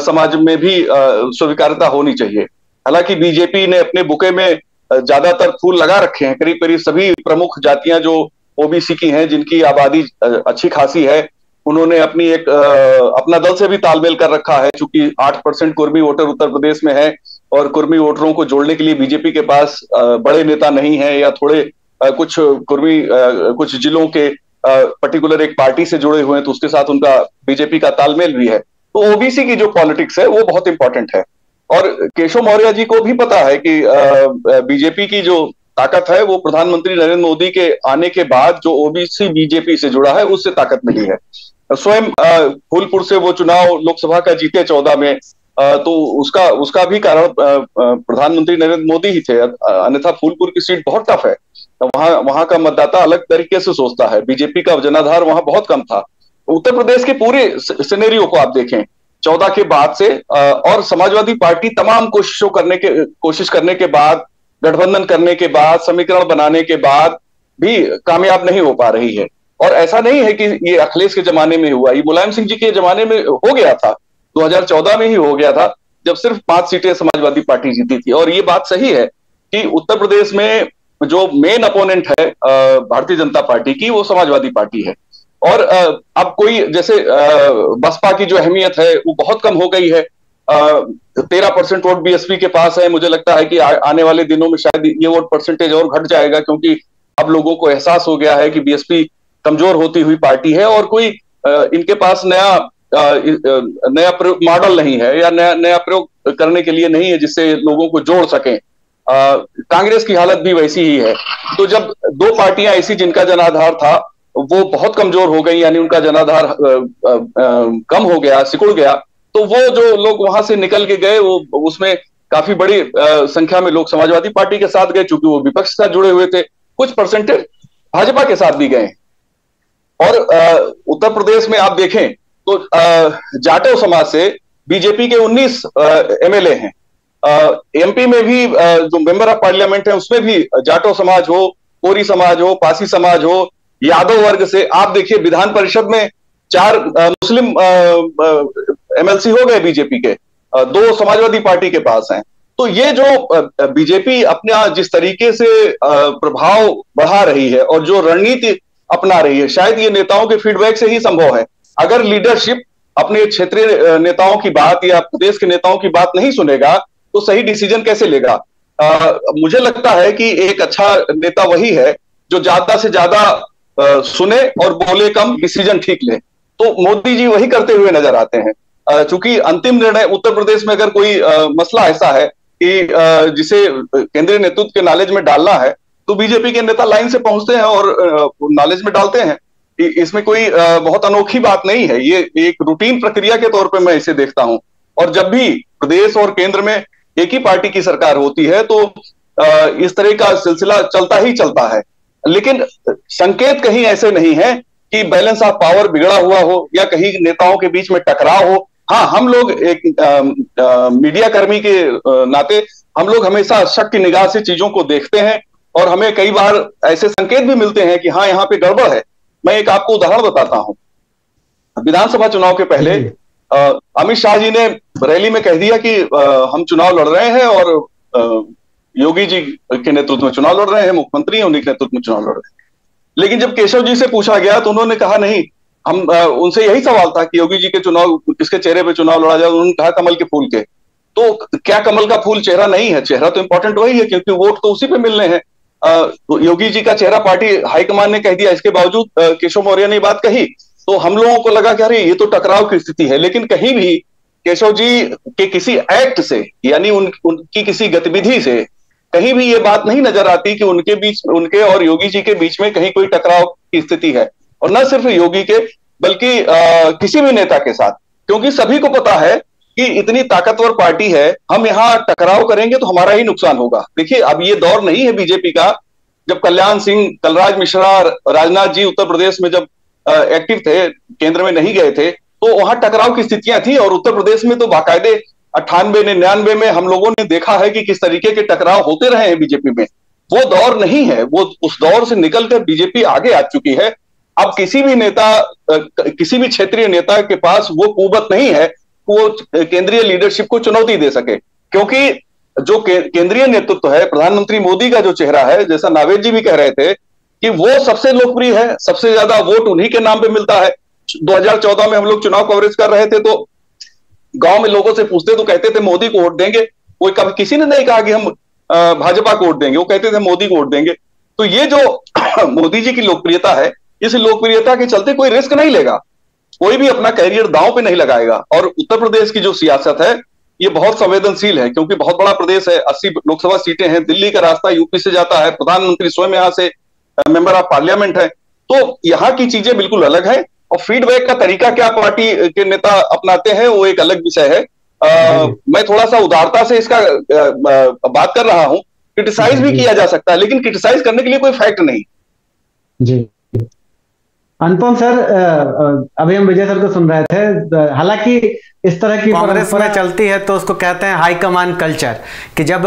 समाज में भी स्वीकार्यता होनी चाहिए। हालांकि बीजेपी ने अपने बुके में ज्यादातर फूल लगा रखे हैं। करीब करीब सभी प्रमुख जातियां जो ओबीसी की हैं, जिनकी आबादी अच्छी खासी है, उन्होंने अपना दल से भी तालमेल कर रखा है। चूंकि 8% कुर्मी वोटर उत्तर प्रदेश में है और कुर्मी वोटरों को जोड़ने के लिए बीजेपी के पास बड़े नेता नहीं है, या थोड़े कुछ कुर्मी कुछ जिलों के पर्टिकुलर एक पार्टी से जुड़े हुए हैं, तो उसके साथ उनका बीजेपी का तालमेल भी है। तो ओबीसी की जो पॉलिटिक्स है वो बहुत इंपॉर्टेंट है। और केशव मौर्य जी को भी पता है कि बीजेपी की जो ताकत है वो प्रधानमंत्री नरेंद्र मोदी के आने के बाद जो ओबीसी बीजेपी से जुड़ा है उससे ताकत मिली है। स्वयं फूलपुर से वो चुनाव लोकसभा का जीते 14 में, तो उसका भी कारण प्रधानमंत्री नरेंद्र मोदी ही थे। अन्यथा फूलपुर की सीट बहुत टफ है, वहां का मतदाता अलग तरीके से सोचता है। बीजेपी का जनाधार वहां बहुत कम था। उत्तर प्रदेश के पूरे सिनेरियो को आप देखें 14 के बाद से, और समाजवादी पार्टी तमाम कोशिश करने के बाद, गठबंधन करने के बाद, समीकरण बनाने के बाद भी कामयाब नहीं हो पा रही है। और ऐसा नहीं है कि ये अखिलेश के जमाने में हुआ, ये मुलायम सिंह जी के जमाने में हो गया था, 2014 में ही हो गया था, जब सिर्फ 5 सीटें समाजवादी पार्टी जीती थी। और ये बात सही है कि उत्तर प्रदेश में जो मेन अपोनेंट है भारतीय जनता पार्टी की, वो समाजवादी पार्टी है। और अब कोई जैसे बसपा की जो अहमियत है वो बहुत कम हो गई है। 13% वोट बीएसपी के पास है। मुझे लगता है कि आने वाले दिनों में शायद ये वोट परसेंटेज और घट जाएगा, क्योंकि अब लोगों को एहसास हो गया है कि बीएसपी कमजोर होती हुई पार्टी है और कोई इनके पास नया मॉडल नहीं है, या नया प्रयोग करने के लिए नहीं है जिससे लोगों को जोड़ सकें। कांग्रेस की हालत भी वैसी ही है। तो जब 2 पार्टियां ऐसी जिनका जनाधार था वो बहुत कमजोर हो गई, यानी उनका जनाधार कम हो गया, सिकुड़ गया, तो वो जो लोग वहां से निकल के गए, वो उसमें काफी बड़ी संख्या में लोग समाजवादी पार्टी के साथ गए, चूंकि वो विपक्ष के साथ जुड़े हुए थे। कुछ परसेंटेज भाजपा के साथ भी गए। और उत्तर प्रदेश में आप देखें तो जाटव समाज से बीजेपी के 19 एमएलए हैं। एमपी में भी जो मेंबर ऑफ पार्लियामेंट है उसमें भी जाटव समाज हो, कोरी समाज हो, पासी समाज हो, यादव वर्ग से आप देखिए विधान परिषद में 4 मुस्लिम एमएलसी हो गए बीजेपी के, 2 समाजवादी पार्टी के पास हैं। तो ये जो बीजेपी अपना जिस तरीके से प्रभाव बढ़ा रही है और जो रणनीति अपना रही है, शायद ये नेताओं के फीडबैक से ही संभव है। अगर लीडरशिप अपने क्षेत्रीय नेताओं की बात या प्रदेश के नेताओं की बात नहीं सुनेगा तो सही डिसीजन कैसे लेगा? मुझे लगता है कि एक अच्छा नेता वही है जो ज्यादा से ज्यादा सुने और बोले कम, डिसीजन ठीक ले। तो मोदी जी वही करते हुए नजर आते हैं। चूंकि अंतिम निर्णय उत्तर प्रदेश में अगर कोई मसला ऐसा है कि जिसे केंद्रीय नेतृत्व के नॉलेज में डालना है, तो बीजेपी के नेता लाइन से पहुंचते हैं और नॉलेज में डालते हैं। इसमें कोई बहुत अनोखी बात नहीं है, ये एक रूटीन प्रक्रिया के तौर पे मैं इसे देखता हूं। और जब भी प्रदेश और केंद्र में एक ही पार्टी की सरकार होती है तो इस तरह का सिलसिला चलता ही चलता है। लेकिन संकेत कहीं ऐसे नहीं है कि बैलेंस ऑफ पावर बिगड़ा हुआ हो या कहीं नेताओं के बीच में टकराव हो। हाँ, हम लोग एक मीडिया कर्मी के नाते हम लोग हमेशा शक की निगाह से चीजों को देखते हैं और हमें कई बार ऐसे संकेत भी मिलते हैं कि हाँ, यहाँ पे गड़बड़ है। मैं एक आपको उदाहरण बताता हूं। विधानसभा चुनाव के पहले अमित शाह जी ने रैली में कह दिया कि हम चुनाव लड़ रहे हैं और योगी जी के नेतृत्व में चुनाव लड़ रहे हैं, मुख्यमंत्री उन्हीं के नेतृत्व में चुनाव लड़ रहे हैं। लेकिन जब केशव जी से पूछा गया तो उन्होंने कहा नहीं, हम उनसे यही सवाल था कि योगी जी के चुनाव किसके चेहरे पे चुनाव लड़ा जाए, उन्होंने कहा कमल के फूल के। तो क्या कमल का फूल चेहरा नहीं है? चेहरा तो इंपॉर्टेंट वही है, क्योंकि वोट तो उसी पे मिलने हैं। योगी जी का चेहरा पार्टी हाईकमान ने कह दिया, इसके बावजूद केशव मौर्य ने बात कही, तो हम लोगों को लगा कि अरे ये तो टकराव की स्थिति है। लेकिन कहीं भी केशव जी के किसी एक्ट से, यानी उनकी किसी गतिविधि से कहीं भी ये बात नहीं नजर आती कि उनके और योगी जी के बीच में कहीं कोई टकराव की स्थिति है। और न सिर्फ योगी के, बल्कि किसी भी नेता के साथ, क्योंकि सभी को पता है कि इतनी ताकतवर पार्टी है, हम यहाँ टकराव करेंगे तो हमारा ही नुकसान होगा। देखिए, अब ये दौर नहीं है बीजेपी का। जब कल्याण सिंह, कलराज मिश्रा, राजनाथ जी उत्तर प्रदेश में जब एक्टिव थे, केंद्र में नहीं गए थे, तो वहां टकराव की स्थितियां थी। और उत्तर प्रदेश में तो बाकायदे 98 99 में हम लोगों ने देखा है कि किस तरीके के टकराव होते रहे हैं बीजेपी में। वो दौर नहीं है, वो उस दौर से निकलकर बीजेपी आगे आ चुकी है। अब किसी भी नेता, किसी भी क्षेत्रीय नेता के पास वो कुवत नहीं है वो केंद्रीय लीडरशिप को चुनौती दे सके, क्योंकि जो केंद्रीय नेतृत्व है, प्रधानमंत्री मोदी का जो चेहरा है, जैसा नावेद जी भी कह रहे थे कि वो सबसे लोकप्रिय है, सबसे ज्यादा वोट उन्हीं के नाम पे मिलता है। 2014 में हम लोग चुनाव कवरेज कर रहे थे तो गांव में लोगों से पूछते तो कहते थे मोदी को वोट देंगे। कोई कभी किसी ने नहीं कहा कि हम भाजपा को वोट देंगे, वो कहते थे मोदी को वोट देंगे। तो ये जो मोदी जी की लोकप्रियता है, इस लोकप्रियता के चलते कोई रिस्क नहीं लेगा, कोई भी अपना कैरियर दांव पे नहीं लगाएगा। और उत्तर प्रदेश की जो सियासत है ये बहुत संवेदनशील है, क्योंकि बहुत बड़ा प्रदेश है, 80 लोकसभा सीटें हैं, दिल्ली का रास्ता यूपी से जाता है, प्रधानमंत्री स्वयं यहाँ से मेंबर ऑफ पार्लियामेंट है। तो यहाँ की चीजें बिल्कुल अलग है। और फीडबैक का तरीका क्या पार्टी के नेता अपनाते हैं वो एक अलग विषय है। मैं थोड़ा सा उदारता से इसका बात कर रहा हूं। क्रिटिसाइज भी किया जा सकता है, लेकिन क्रिटिसाइज करने के लिए कोई फैक्ट नहीं। जी अनुपम सर, अभी हम विजय सर को सुन रहे थे। हालांकि इस तरह की कांग्रेस में चलती है तो उसको कहते हैं हाईकमान कल्चर, कि जब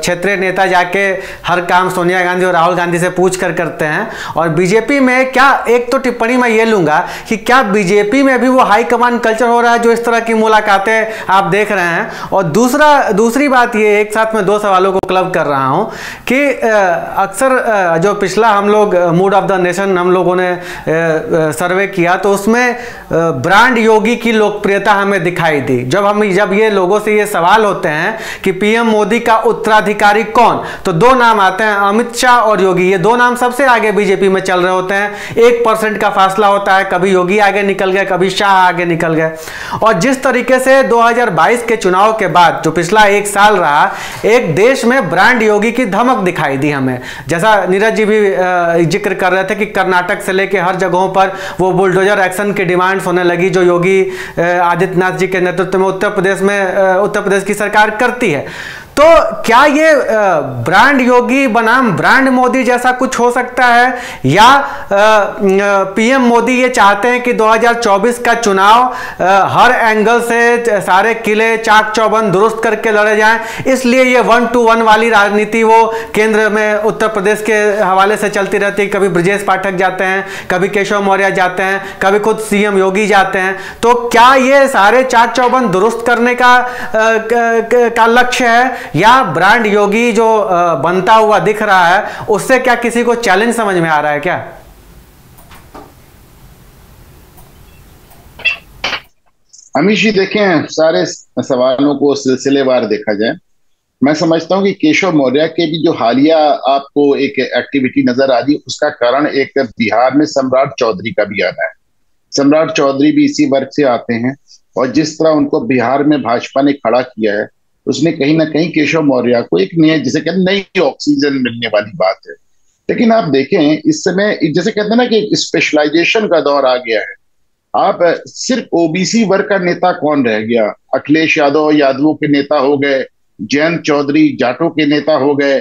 क्षेत्रीय नेता जाके हर काम सोनिया गांधी और राहुल गांधी से पूछ कर करते हैं। और बीजेपी में क्या, एक तो टिप्पणी मैं ये लूंगा कि क्या बीजेपी में भी वो हाईकमान कल्चर हो रहा है जो इस तरह की मुलाकातें आप देख रहे हैं? और दूसरी बात ये, एक साथ में दो सवालों को क्लब कर रहा हूँ कि अक्सर जो पिछला हम लोग मूड ऑफ द नेशन हम लोगों ने सर्वे किया तो उसमें ब्रांड योगी की लोकप्रियता हमें दिखाई दी। जब ये लोगों से ये सवाल होते हैं कि पीएम मोदी का उत्तराधिकारी कौन, तो दो नाम आते हैं, अमित शाह और योगी। ये दो नाम सबसे आगे बीजेपी में चल रहे होते हैं। 1% का फासला होता है, कभी योगी आगे निकल गए, कभी शाह आगे निकल गए। और जिस तरीके से 2022 के चुनाव के बाद जो पिछला एक साल रहा, एक देश में ब्रांड योगी की धमक दिखाई दी हमें। जैसा नीरज जी भी जिक्र कर रहे थे कि कर्नाटक से लेकर हर जगहों पर वो बुलडोजर एक्शन की डिमांड्स होने लगी जो योगी आदित्यनाथ जी के नेतृत्व में उत्तर प्रदेश की सरकार करती है। तो क्या ये ब्रांड योगी बनाम ब्रांड मोदी जैसा कुछ हो सकता है, या पीएम मोदी ये चाहते हैं कि 2024 का चुनाव हर एंगल से सारे किले चाक चौबंद दुरुस्त करके लड़े जाएं, इसलिए ये 1 to 1 वाली राजनीति वो केंद्र में उत्तर प्रदेश के हवाले से चलती रहती है। कभी ब्रजेश पाठक जाते हैं, कभी केशव मौर्य जाते हैं, कभी खुद सीएम योगी जाते हैं। तो क्या ये सारे चाक चौबंद दुरुस्त करने का लक्ष्य है, या ब्रांड योगी जो बनता हुआ दिख रहा है उससे क्या किसी को चैलेंज समझ में आ रहा है क्या? अमित जी, देखें, सारे सवालों को सिलसिलेवार देखा जाए, मैं समझता हूं कि केशव मौर्य के भी जो हालिया आपको एक एक्टिविटी नजर आ रही, उसका कारण एक बिहार में सम्राट चौधरी का भी आना है। सम्राट चौधरी भी इसी वर्ग से आते हैं, और जिस तरह उनको बिहार में भाजपा ने खड़ा किया है, उसने कहीं ना कहीं केशव मौर्य को एक नई, जिसे कहते हैं, नई ऑक्सीजन मिलने वाली बात है। लेकिन आप देखें, इस समय जैसे कहते हैं ना कि स्पेशलाइजेशन का दौर आ गया है। आप सिर्फ ओबीसी वर्ग का नेता कौन रह गया? अखिलेश यादव यादवों के नेता हो गए, जयंत चौधरी जाटों के नेता हो गए।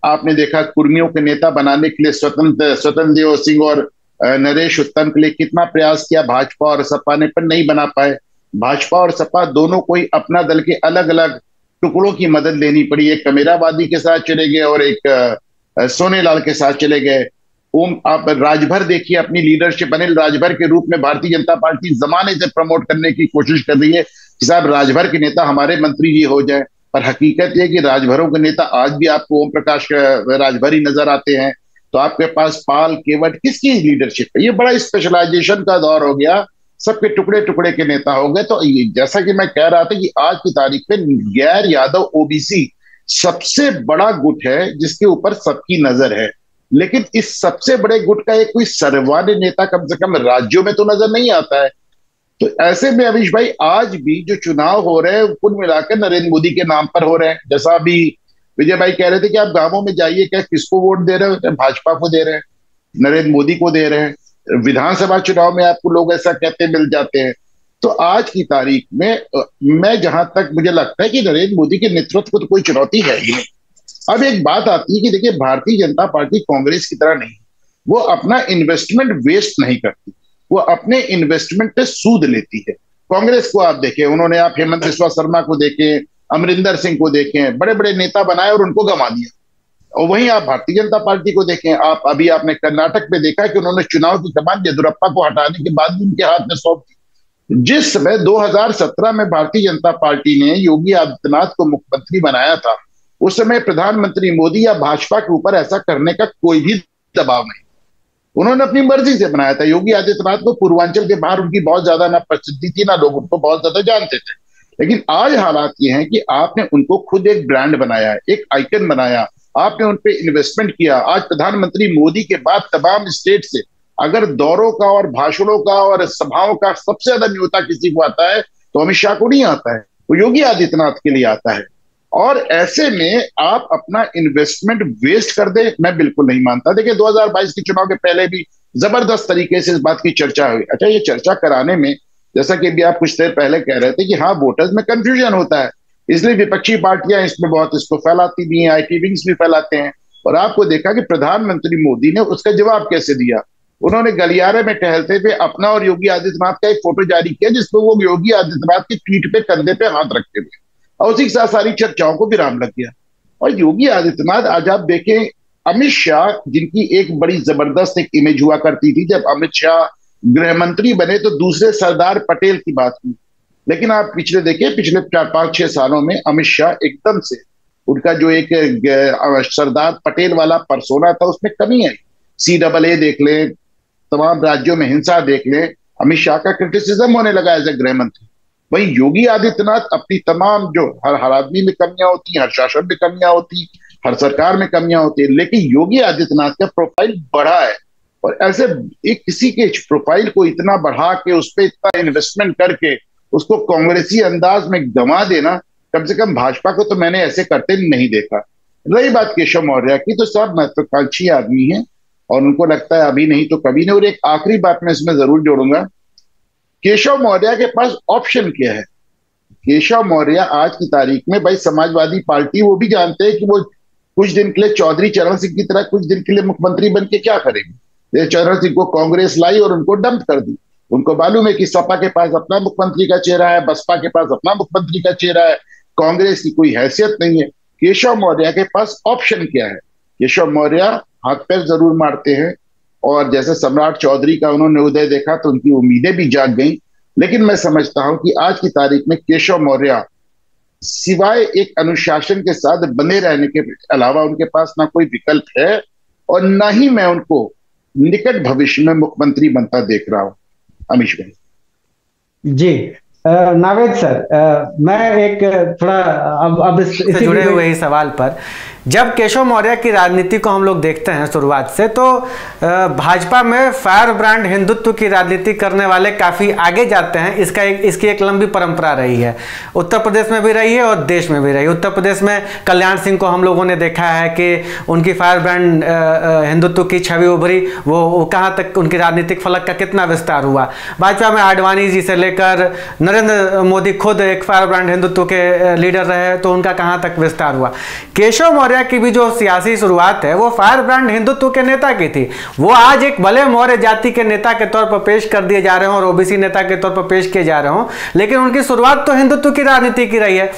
आपने देखा कुर्मियों के नेता बनाने के लिए स्वतंत्र देव सिंह और नरेश उत्तम के लिए कितना प्रयास किया भाजपा और सपा ने, पर नहीं बना पाए। भाजपा और सपा दोनों कोई अपना दल के अलग अलग टुकड़ों की मदद लेनी पड़ी। एक कमेरावादी के साथ चले गए और एक सोनेलाल के साथ चले गए। आप राजभर देखिए, अपनी लीडरशिप अनिल राजभर के रूप में भारतीय जनता पार्टी जमाने से प्रमोट करने की कोशिश कर रही है कि साहब राजभर के नेता हमारे मंत्री जी हो जाए। पर हकीकत यह कि राजभरों के नेता आज भी आपको ओम प्रकाश राजभर ही नजर आते हैं। तो आपके पास पाल केवट किसकी लीडरशिप है? ये बड़ा स्पेशलाइजेशन का दौर हो गया, सबके टुकड़े टुकड़े के नेता हो गए। तो जैसा कि मैं कह रहा था कि आज की तारीख में गैर यादव ओबीसी सबसे बड़ा गुट है जिसके ऊपर सबकी नजर है। लेकिन इस सबसे बड़े गुट का एक कोई सर्वमान्य नेता कम से कम राज्यों में तो नजर नहीं आता है। तो ऐसे में अमीश भाई आज भी जो चुनाव हो रहे हैं कुल मिलाकर नरेंद्र मोदी के नाम पर हो रहे हैं। जैसा अभी विजय भाई कह रहे थे कि आप गांवों में जाइए, क्या किसको वोट दे रहे हो? भाजपा को दे रहे हैं, नरेंद्र मोदी को दे रहे हैं। विधानसभा चुनाव में आपको लोग ऐसा कहते मिल जाते हैं। तो आज की तारीख में मैं जहां तक मुझे लगता है कि नरेंद्र मोदी के नेतृत्व को तो कोई चुनौती है ही नहीं। अब एक बात आती है कि देखिए भारतीय जनता पार्टी कांग्रेस की तरह नहीं, वो अपना इन्वेस्टमेंट वेस्ट नहीं करती, वो अपने इन्वेस्टमेंट पे सूद लेती है। कांग्रेस को आप देखें, उन्होंने आप हेमंत बिस्वा शर्मा को देखें, अमरिंदर सिंह को देखें, बड़े बड़े नेता बनाए और उनको गंवा दिया। और वहीं आप भारतीय जनता पार्टी को देखें, आप अभी आपने कर्नाटक में देखा कि उन्होंने चुनाव की कमान येदियुरप्पा को हटाने के बाद भी उनके हाथ में सौंप दी। जिस समय 2017 में भारतीय जनता पार्टी ने योगी आदित्यनाथ को मुख्यमंत्री बनाया था, उस समय प्रधानमंत्री मोदी या भाजपा के ऊपर ऐसा करने का कोई भी दबाव नहीं, उन्होंने अपनी मर्जी से बनाया था। योगी आदित्यनाथ को पूर्वांचल के बाहर उनकी बहुत ज्यादा ना प्रसिद्धि थी, ना लोग उनको बहुत ज्यादा जानते थे। लेकिन आज हालात ये हैं कि आपने उनको खुद एक ब्रांड बनाया, एक आइकन बनाया, आपने उन पे इन्वेस्टमेंट किया। आज प्रधानमंत्री मोदी के बाद तमाम स्टेट से अगर दौरों का और भाषणों का और सभाओं का सबसे ज्यादा न्योता किसी को आता है तो अमित शाह को नहीं आता है, वो योगी आदित्यनाथ के लिए आता है। और ऐसे में आप अपना इन्वेस्टमेंट वेस्ट कर दे, मैं बिल्कुल नहीं मानता। देखिए 2022 के चुनाव के पहले भी जबरदस्त तरीके से इस बात की चर्चा हुई। अच्छा, ये चर्चा कराने में जैसा कि भी आप कुछ देर पहले कह रहे थे कि हाँ वोटर्स में कंफ्यूजन होता है, इसलिए विपक्षी पार्टियां इसमें बहुत इसको फैलाती भी हैं, आईटी विंग्स भी फैलाते हैं। और आपको देखा कि प्रधानमंत्री मोदी ने उसका जवाब कैसे दिया। उन्होंने गलियारे में टहलते हुए अपना और योगी आदित्यनाथ का एक फोटो जारी किया जिसमें वो योगी आदित्यनाथ की पीठ पे कंधे पे हाथ रखते हुए, और उसी के साथ सारी चर्चाओं को विराम लग गया। और योगी आदित्यनाथ आज आप देखें, अमित शाह जिनकी एक बड़ी जबरदस्त एक इमेज हुआ करती थी, जब अमित शाह गृह मंत्री बने तो दूसरे सरदार पटेल की बात हुई। लेकिन आप पिछले देखिए, पिछले 4-5-6 सालों में अमित शाह एकदम से उनका जो एक सरदार पटेल वाला पर्सोना था उसमें कमी आई। CAA देख लें, तमाम राज्यों में हिंसा देख लें, अमित शाह का क्रिटिसिज्म होने लगा एज ए गृह मंत्री। वहीं योगी आदित्यनाथ अपनी तमाम जो हर आदमी में कमियां होती, हर शासन में कमियां होती, हर सरकार में कमियां होती है, लेकिन योगी आदित्यनाथ का प्रोफाइल बढ़ा है। और ऐसे एक किसी के प्रोफाइल को इतना बढ़ा के उस पर इतना इन्वेस्टमेंट करके उसको कांग्रेसी अंदाज में गंवा देना, कम से कम भाजपा को तो मैंने ऐसे करते नहीं देखा। रही बात केशव मौर्य की, तो सब महत्वाकांक्षी आदमी हैं और उनको लगता है अभी नहीं तो कभी नहीं। और एक आखिरी बात मैं इसमें जरूर जोड़ूंगा, केशव मौर्य के पास ऑप्शन क्या है? केशव मौर्य आज की तारीख में भाई समाजवादी पार्टी, वो भी जानते हैं कि वो कुछ दिन के लिए चौधरी चरण सिंह की तरह कुछ दिन के लिए मुख्यमंत्री बन के क्या करेंगे। चरण सिंह को कांग्रेस लाई और उनको डंप कर दी। उनको मालूम है कि सपा के पास अपना मुख्यमंत्री का चेहरा है, बसपा के पास अपना मुख्यमंत्री का चेहरा है, कांग्रेस की कोई हैसियत नहीं है। केशव मौर्य के पास ऑप्शन क्या है? केशव मौर्य हाथ पैर जरूर मारते हैं, और जैसे सम्राट चौधरी का उन्होंने उदय देखा तो उनकी उम्मीदें भी जाग गई। लेकिन मैं समझता हूं कि आज की तारीख में केशव मौर्य सिवाय एक अनुशासन के साथ बने रहने के अलावा उनके पास ना कोई विकल्प है, और ना ही मैं उनको निकट भविष्य में मुख्यमंत्री बनता देख रहा हूं। अमीश भाई जी, नावेद सर, मैं एक थोड़ा अब इससे जुड़े हुए ही सवाल पर, जब केशव मौर्य की राजनीति को हम लोग देखते हैं शुरुआत से, तो भाजपा में फायर ब्रांड हिंदुत्व की राजनीति करने वाले काफ़ी आगे जाते हैं। इसकी एक लंबी परंपरा रही है, उत्तर प्रदेश में भी रही है और देश में भी रही है। उत्तर प्रदेश में कल्याण सिंह को हम लोगों ने देखा है कि उनकी फायर ब्रांड हिंदुत्व की छवि उभरी, वो कहाँ तक उनकी राजनीतिक फलक का कितना विस्तार हुआ। भाजपा में आडवाणी जी से लेकर नरेंद्र मोदी खुद एक फायर ब्रांड हिंदुत्व के लीडर रहे, तो उनका कहाँ तक विस्तार हुआ। केशव मौर्य की भी जो सियासी शुरुआत है वो फायर ब्रांड हिंदुत्व के नेता की थी। वो आज एक भले मौर्य जाति के नेता के तौर पर पेश कर दिए जा रहे हों और ओबीसी नेता के तौर पर पेश किए जा रहे हों, लेकिन उनकी शुरुआत तो हिंदुत्व की राजनीति की रही है।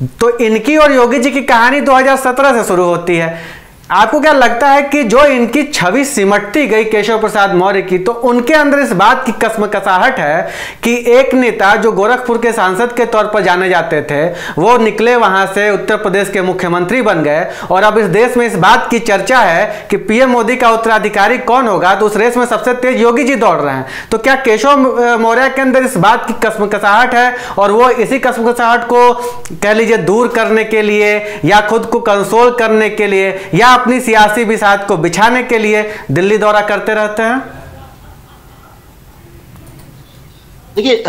तो इनकी और योगी जी की कहानी 2017 से शुरू होती है। आपको क्या लगता है कि जो इनकी छवि सिमटती गई केशव प्रसाद मौर्य की, तो उनके अंदर इस बात की कसमकसाहट है कि एक नेता जो गोरखपुर के सांसद के तौर पर जाने जाते थे, वो निकले वहां से उत्तर प्रदेश के मुख्यमंत्री बन गए, और अब इस देश में इस बात की चर्चा है कि पीएम मोदी का उत्तराधिकारी कौन होगा, तो उस रेस में सबसे तेज योगी जी दौड़ रहे हैं। तो क्या केशव मौर्य के अंदर इस बात की कसमकसाहट है, और वो इसी कसमकसाहट को कह लीजिए दूर करने के लिए या खुद को कंसोल करने के लिए या अपनी सियासी बिसात को बिछाने के लिए दिल्ली दौरा करते रहते हैं? देखिए,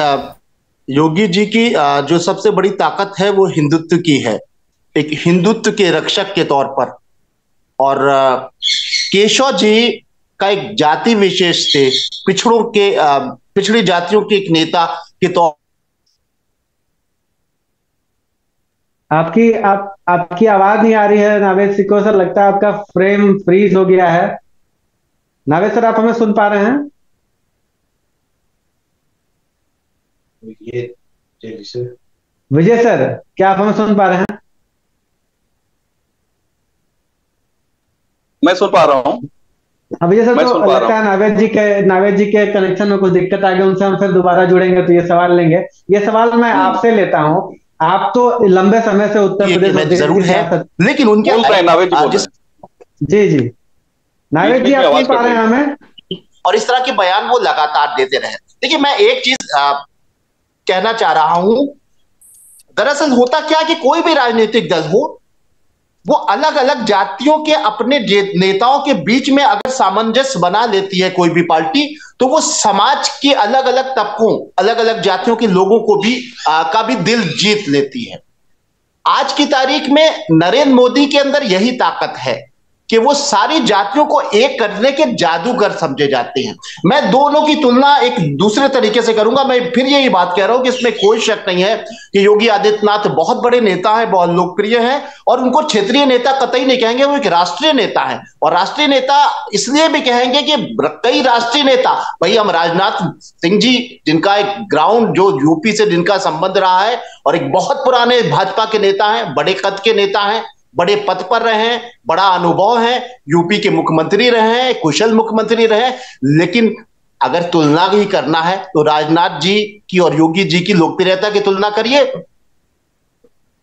योगी जी की जो सबसे बड़ी ताकत है वो हिंदुत्व की है, एक हिंदुत्व के रक्षक के तौर पर। और केशव जी का एक जाति विशेष थे, पिछड़ी जातियों के एक नेता के तौर। आपकी आवाज नहीं आ रही है नावेद सिंह को। सर लगता है आपका फ्रेम फ्रीज हो गया है। नावेद सर, आप हमें सुन पा रहे हैं? विजय सर, क्या आप हमें सुन पा रहे हैं? मैं सुन पा रहा हूँ। हाँ विजय सर, तो लगता है नावेद जी के कनेक्शन में कुछ दिक्कत आ गई। उनसे हम फिर दोबारा जुड़ेंगे तो ये सवाल लेंगे। ये सवाल मैं आपसे लेता हूँ। आप तो लंबे समय से उत्तर प्रदेश में जरूर है, लेकिन उनके जी नावेद जी, आप नहीं पा रहे हैं हमें, और इस तरह के बयान वो लगातार देते रहे। देखिए, मैं एक चीज कहना चाह रहा हूं। दरअसल होता क्या कि कोई भी राजनीतिक दल हो, वो अलग अलग जातियों के अपने नेताओं के बीच में अगर सामंजस्य बना लेती है कोई भी पार्टी, तो वो समाज के अलग अलग तबकों, अलग अलग जातियों के लोगों को भी का भी दिल जीत लेती है। आज की तारीख में नरेंद्र मोदी के अंदर यही ताकत है कि वो सारी जातियों को एक करने के जादूगर समझे जाते हैं। मैं दोनों की तुलना एक दूसरे तरीके से करूंगा। मैं फिर यही बात कह रहा हूं कि इसमें कोई शक नहीं है कि योगी आदित्यनाथ बहुत बड़े नेता हैं, बहुत लोकप्रिय हैं, और उनको क्षेत्रीय नेता कतई नहीं कहेंगे, वो एक राष्ट्रीय नेता है। और राष्ट्रीय नेता इसलिए भी कहेंगे कि कई राष्ट्रीय नेता, भाई हम राजनाथ सिंह जी, जिनका एक ग्राउंड जो यूपी से जिनका संबंध रहा है, और एक बहुत पुराने भाजपा के नेता हैं, बड़े कद के नेता हैं, बड़े पद पर रहे हैं, बड़ा अनुभव है, यूपी के मुख्यमंत्री रहे हैं, कुशल मुख्यमंत्री रहे। लेकिन अगर तुलना ही करना है तो राजनाथ जी की और योगी जी की लोकप्रियता की तुलना करिए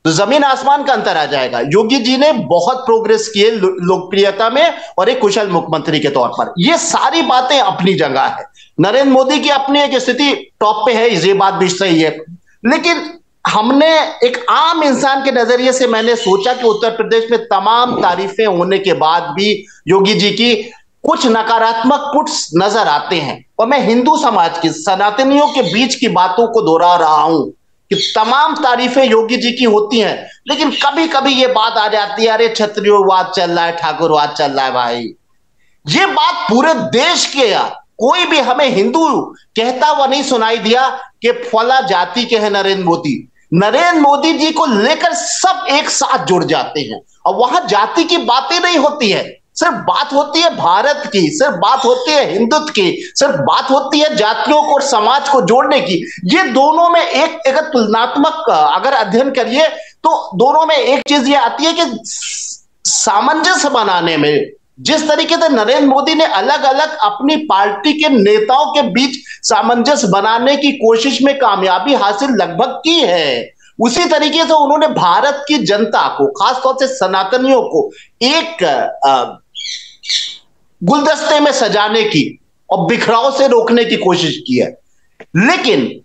तो जमीन आसमान का अंतर आ जाएगा। योगी जी ने बहुत प्रोग्रेस किए लोकप्रियता में, और एक कुशल मुख्यमंत्री के तौर पर। ये सारी बातें अपनी जगह है। नरेंद्र मोदी की अपनी एक स्थिति टॉप पे है, ये बात भी सही है। लेकिन हमने एक आम इंसान के नजरिए से मैंने सोचा कि उत्तर प्रदेश में तमाम तारीफें होने के बाद भी योगी जी की कुछ नकारात्मक पुट्स नजर आते हैं। और मैं हिंदू समाज की, सनातनियों के बीच की बातों को दोहरा रहा हूं कि तमाम तारीफें योगी जी की होती हैं, लेकिन कभी कभी ये बात आ जाती है, अरे क्षत्रियवाद चल रहा है, ठाकुरवाद चल रहा है। भाई, ये बात पूरे देश के, कोई भी हमें हिंदू कहता हुआ नहीं सुनाई दिया कि फला जाति के हैं नरेंद्र मोदी। नरेंद्र मोदी जी को लेकर सब एक साथ जुड़ जाते हैं, और वहां जाति की बातें नहीं होती है। सिर्फ बात होती है भारत की, सिर्फ बात होती है हिंदुत्व की, सिर्फ बात होती है जातियों को और समाज को जोड़ने की। ये दोनों में एक तुलनात्मक अगर अध्ययन करिए तो दोनों में एक चीज ये आती है कि सामंजस्य बनाने में जिस तरीके से नरेंद्र मोदी ने अलग अलग अपनी पार्टी के नेताओं के बीच सामंजस्य बनाने की कोशिश में कामयाबी हासिल लगभग की है, उसी तरीके से उन्होंने भारत की जनता को, खासतौर से सनातनियों को, एक गुलदस्ते में सजाने की और बिखराव से रोकने की कोशिश की है। लेकिन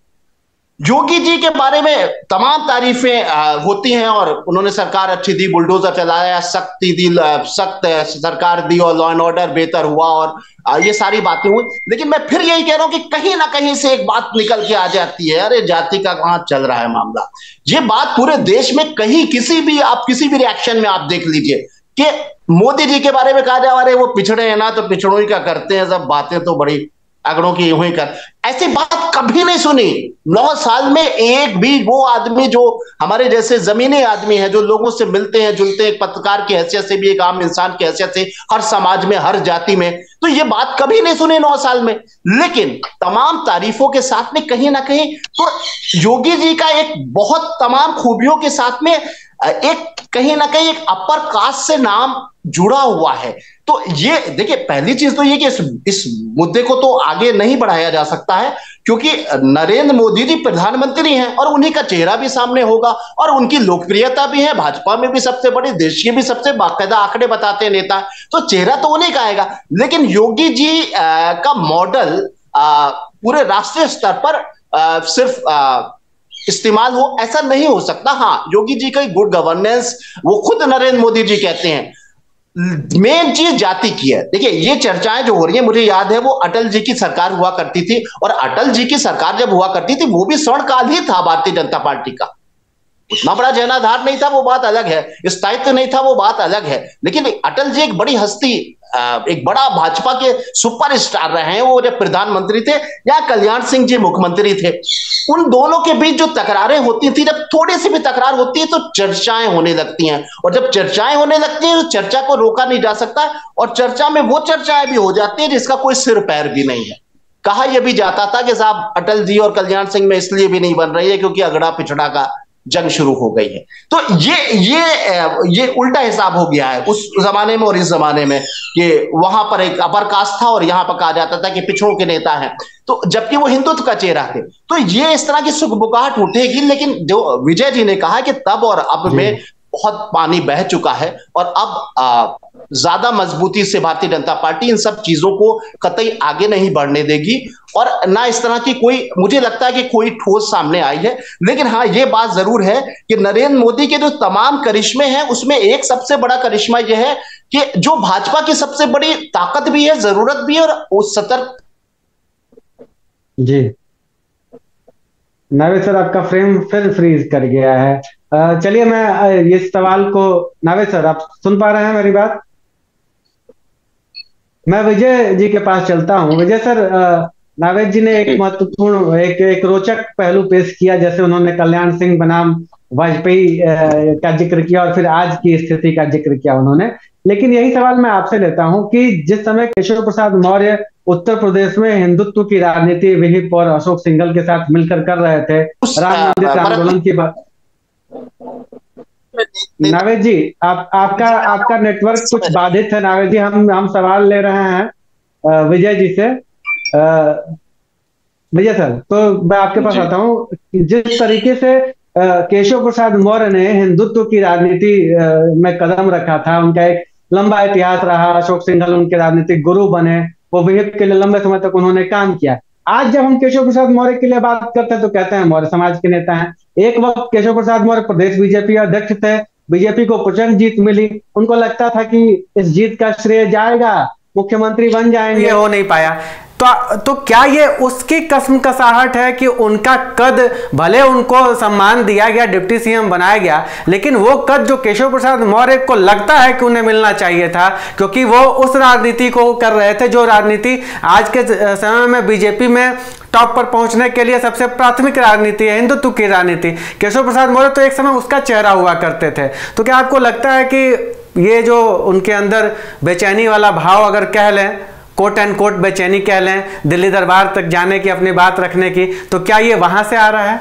योगी जी के बारे में तमाम तारीफें होती हैं, और उन्होंने सरकार अच्छी दी, बुलडोजर चलाया, सख्त सरकार दी, और लॉ एंड ऑर्डर बेहतर हुआ, और ये सारी बातें हुई। लेकिन मैं फिर यही कह रहा हूं कि कहीं ना कहीं से एक बात निकल के आ जाती है, अरे जाति का कहां चल रहा है मामला। ये बात पूरे देश में कहीं किसी भी रिएक्शन में आप देख लीजिए कि मोदी जी के बारे में कहा जाए, अरे वो पिछड़े हैं ना, तो पिछड़ों ही का करते हैं सब, बातें तो बड़ी आंकड़ों की यूं ही कर, ऐसी बात कभी नहीं सुनी 9 साल में। एक भी वो आदमी जो हमारे जैसे जमीनी आदमी है, जो लोगों से मिलते हैं जुलते हैं, पत्रकार की हैसियत से भी, एक आम इंसान की हैसियत से, हर समाज में हर जाति में, तो ये बात कभी नहीं सुनी 9 साल में। लेकिन तमाम तारीफों के साथ में कहीं ना कहीं तो योगी जी का एक बहुत तमाम खूबियों के साथ में एक कहीं ना कहीं एक अपर कास्ट से नाम जुड़ा हुआ है। तो ये देखिए, पहली चीज तो ये कि इस मुद्दे को तो आगे नहीं बढ़ाया जा सकता है, क्योंकि नरेंद्र मोदी जी प्रधानमंत्री हैं और उन्हीं का चेहरा भी सामने होगा और उनकी लोकप्रियता भी है, भाजपा में भी सबसे बड़े, देश के भी सबसे बाकायदा आंकड़े बताते हैं नेता, तो चेहरा तो उन्हीं का आएगा। लेकिन योगी जी का मॉडल पूरे राष्ट्रीय स्तर पर सिर्फ इस्तेमाल हो, ऐसा नहीं हो सकता। हाँ, योगी जी का गुड गवर्नेंस, वो खुद नरेंद्र मोदी जी कहते हैं, मेन चीज जाति की है। देखिए, ये चर्चाएं जो हो रही है, मुझे याद है वो अटल जी की सरकार हुआ करती थी, और अटल जी की सरकार जब हुआ करती थी वो भी स्वर्णकाल ही था भारतीय जनता पार्टी का। उतना बड़ा जनाधार नहीं था, वो बात अलग है, स्थायित्व नहीं था, वो बात अलग है। लेकिन अटल जी एक बड़ी हस्ती, एक बड़ा भाजपा के सुपरस्टार रहे हैं। वो जब प्रधानमंत्री थे या कल्याण सिंह जी मुख्यमंत्री थे, उन दोनों के बीच जो तकरारें होती थी, जब थोड़ी सी भी तकरार होती है तो चर्चाएं होने लगती हैं, और जब चर्चाएं होने लगती हैं तो चर्चा को रोका नहीं जा सकता, और चर्चा में वो चर्चाएं भी हो जाती है जिसका कोई सिर पैर भी नहीं है। कहा यह भी जाता था कि साहब अटल जी और कल्याण सिंह में इसलिए भी नहीं बन रही है क्योंकि अगड़ा पिछड़ा का जंग शुरू हो गई है। तो ये उल्टा हिसाब हो गया है उस जमाने में और इस जमाने में, कि वहां पर एक अपर कास्ट था और यहां पर कहा जाता था कि पिछड़ों के नेता हैं, तो जबकि वो हिंदुत्व का चेहरा थे। तो ये इस तरह की सुगबुगाहट उठेगी। लेकिन जो विजय जी ने कहा कि तब और अब में बहुत पानी बह चुका है, और अब ज्यादा मजबूती से भारतीय जनता पार्टी इन सब चीजों को कतई आगे नहीं बढ़ने देगी, और ना इस तरह की कोई, मुझे लगता है कि कोई ठोस सामने आई है। लेकिन हाँ, ये बात जरूर है कि नरेंद्र मोदी के जो तमाम करिश्मे हैं उसमें एक सबसे बड़ा करिश्मा यह है कि जो भाजपा की सबसे बड़ी ताकत भी है, जरूरत भी है, और उस सतर्क। जी नावेद सर, आपका फ्रेम फिर फ्रीज कर गया है। चलिए, मैं ये सवाल को, नावेद सर आप सुन पा रहे हैं मेरी बात? मैं विजय जी के पास चलता हूं। विजय सर, नावेद जी ने एक महत्वपूर्ण, एक रोचक पहलू पेश किया, जैसे उन्होंने कल्याण सिंह बनाम वाजपेयी का जिक्र किया और फिर आज की स्थिति का जिक्र किया उन्होंने। लेकिन यही सवाल मैं आपसे लेता हूं कि जिस समय केशव प्रसाद मौर्य उत्तर प्रदेश में हिंदुत्व की राजनीति विहिप और अशोक सिंघल के साथ मिलकर कर रहे थे, राम मंदिर आंदोलन की बात। नावेद जी, आपका नेटवर्क कुछ बाधित है। नावेद जी, हम सवाल ले रहे हैं विजय जी से। विजय सर, तो मैं आपके पास आता हूँ। जिस तरीके से केशव प्रसाद मौर्य ने हिंदुत्व की राजनीति में कदम रखा था, उनका एक लंबा इतिहास रहा, अशोक सिंघल उनके राजनीतिक गुरु बने, वो विहिप के लिए लंबे समय तक उन्होंने काम किया। आज जब हम केशव प्रसाद मौर्य के लिए बात करते हैं तो कहते हैं मौर्य समाज के नेता हैं। एक वक्त केशव प्रसाद मौर्य प्रदेश बीजेपी अध्यक्ष थे, बीजेपी को प्रचंड जीत मिली, उनको लगता था कि इस जीत का श्रेय जाएगा, मुख्यमंत्री बन जाएंगे, हो नहीं पाया। तो क्या ये उसकी कसमकसाहट है कि उनका कद, भले उनको सम्मान दिया गया, डिप्टी सीएम बनाया गया, लेकिन वो कद जो केशव प्रसाद मौर्य को लगता है कि उन्हें मिलना चाहिए था, क्योंकि वो उस राजनीति को कर रहे थे जो राजनीति आज के समय में बीजेपी में टॉप पर पहुंचने के लिए सबसे प्राथमिक राजनीति है, हिंदुत्व की राजनीति। केशव प्रसाद मौर्य तो एक समय उसका चेहरा हुआ करते थे। तो क्या आपको लगता है कि ये जो उनके अंदर बेचैनी वाला भाव, अगर कह लें, कोट एंड कोट बेचैनी कह लें, दिल्ली दरबार तक जाने की, अपनी बात रखने की, तो क्या ये वहां से आ रहा है?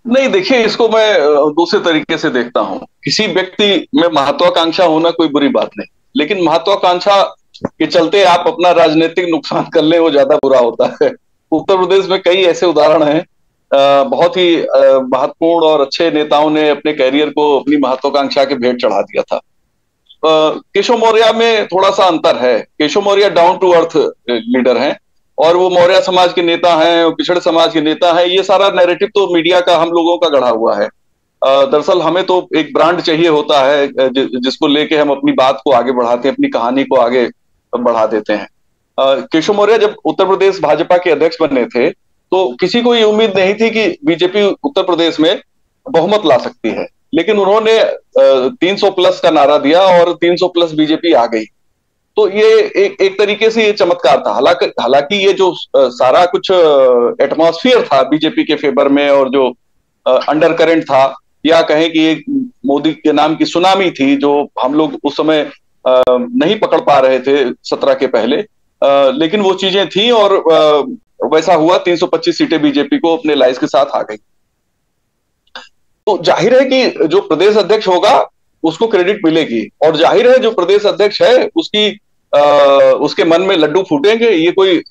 नहीं, देखिए, इसको मैं दूसरे तरीके से देखता हूं। किसी व्यक्ति में महत्वाकांक्षा होना कोई बुरी बात नहीं, लेकिन महत्वाकांक्षा के चलते आप अपना राजनीतिक नुकसान कर ले, वो ज्यादा बुरा होता है। उत्तर प्रदेश में कई ऐसे उदाहरण हैं, बहुत ही महत्वपूर्ण और अच्छे नेताओं ने अपने कैरियर को अपनी महत्वाकांक्षा के भेंट चढ़ा दिया था। केशव मौर्य में थोड़ा सा अंतर है। Keshav Maurya down to earth leader हैं, और वो मौर्य समाज के नेता हैं, पिछड़े समाज के नेता हैं। ये सारा नैरेटिव तो मीडिया का, हम लोगों का गढ़ा हुआ है। दरअसल हमें तो एक ब्रांड चाहिए होता है जिसको लेके हम अपनी बात को आगे बढ़ाते हैं, अपनी कहानी को आगे बढ़ा देते हैं। केशव मौर्य जब उत्तर प्रदेश भाजपा के अध्यक्ष बने थे तो किसी को ये उम्मीद नहीं थी कि बीजेपी उत्तर प्रदेश में बहुमत ला सकती है, लेकिन उन्होंने 300 प्लस का नारा दिया और 300 प्लस बीजेपी आ गई। तो ये एक तरीके से ये चमत्कार था। हालांकि ये जो सारा कुछ एटमॉस्फेयर था बीजेपी के फेवर में, और जो अंडर करंट था, या कहें कि एक मोदी के नाम की सुनामी थी जो हम लोग उस समय नहीं पकड़ पा रहे थे 17 के पहले, लेकिन वो चीजें थी और वैसा हुआ। 325 सीटें बीजेपी को अपने लाइज के साथ आ गई। तो जाहिर है कि जो प्रदेश अध्यक्ष होगा उसको क्रेडिट मिलेगी, और जाहिर है जो प्रदेश अध्यक्ष है उसके मन में लड्डू फूटेंगे। ये कोई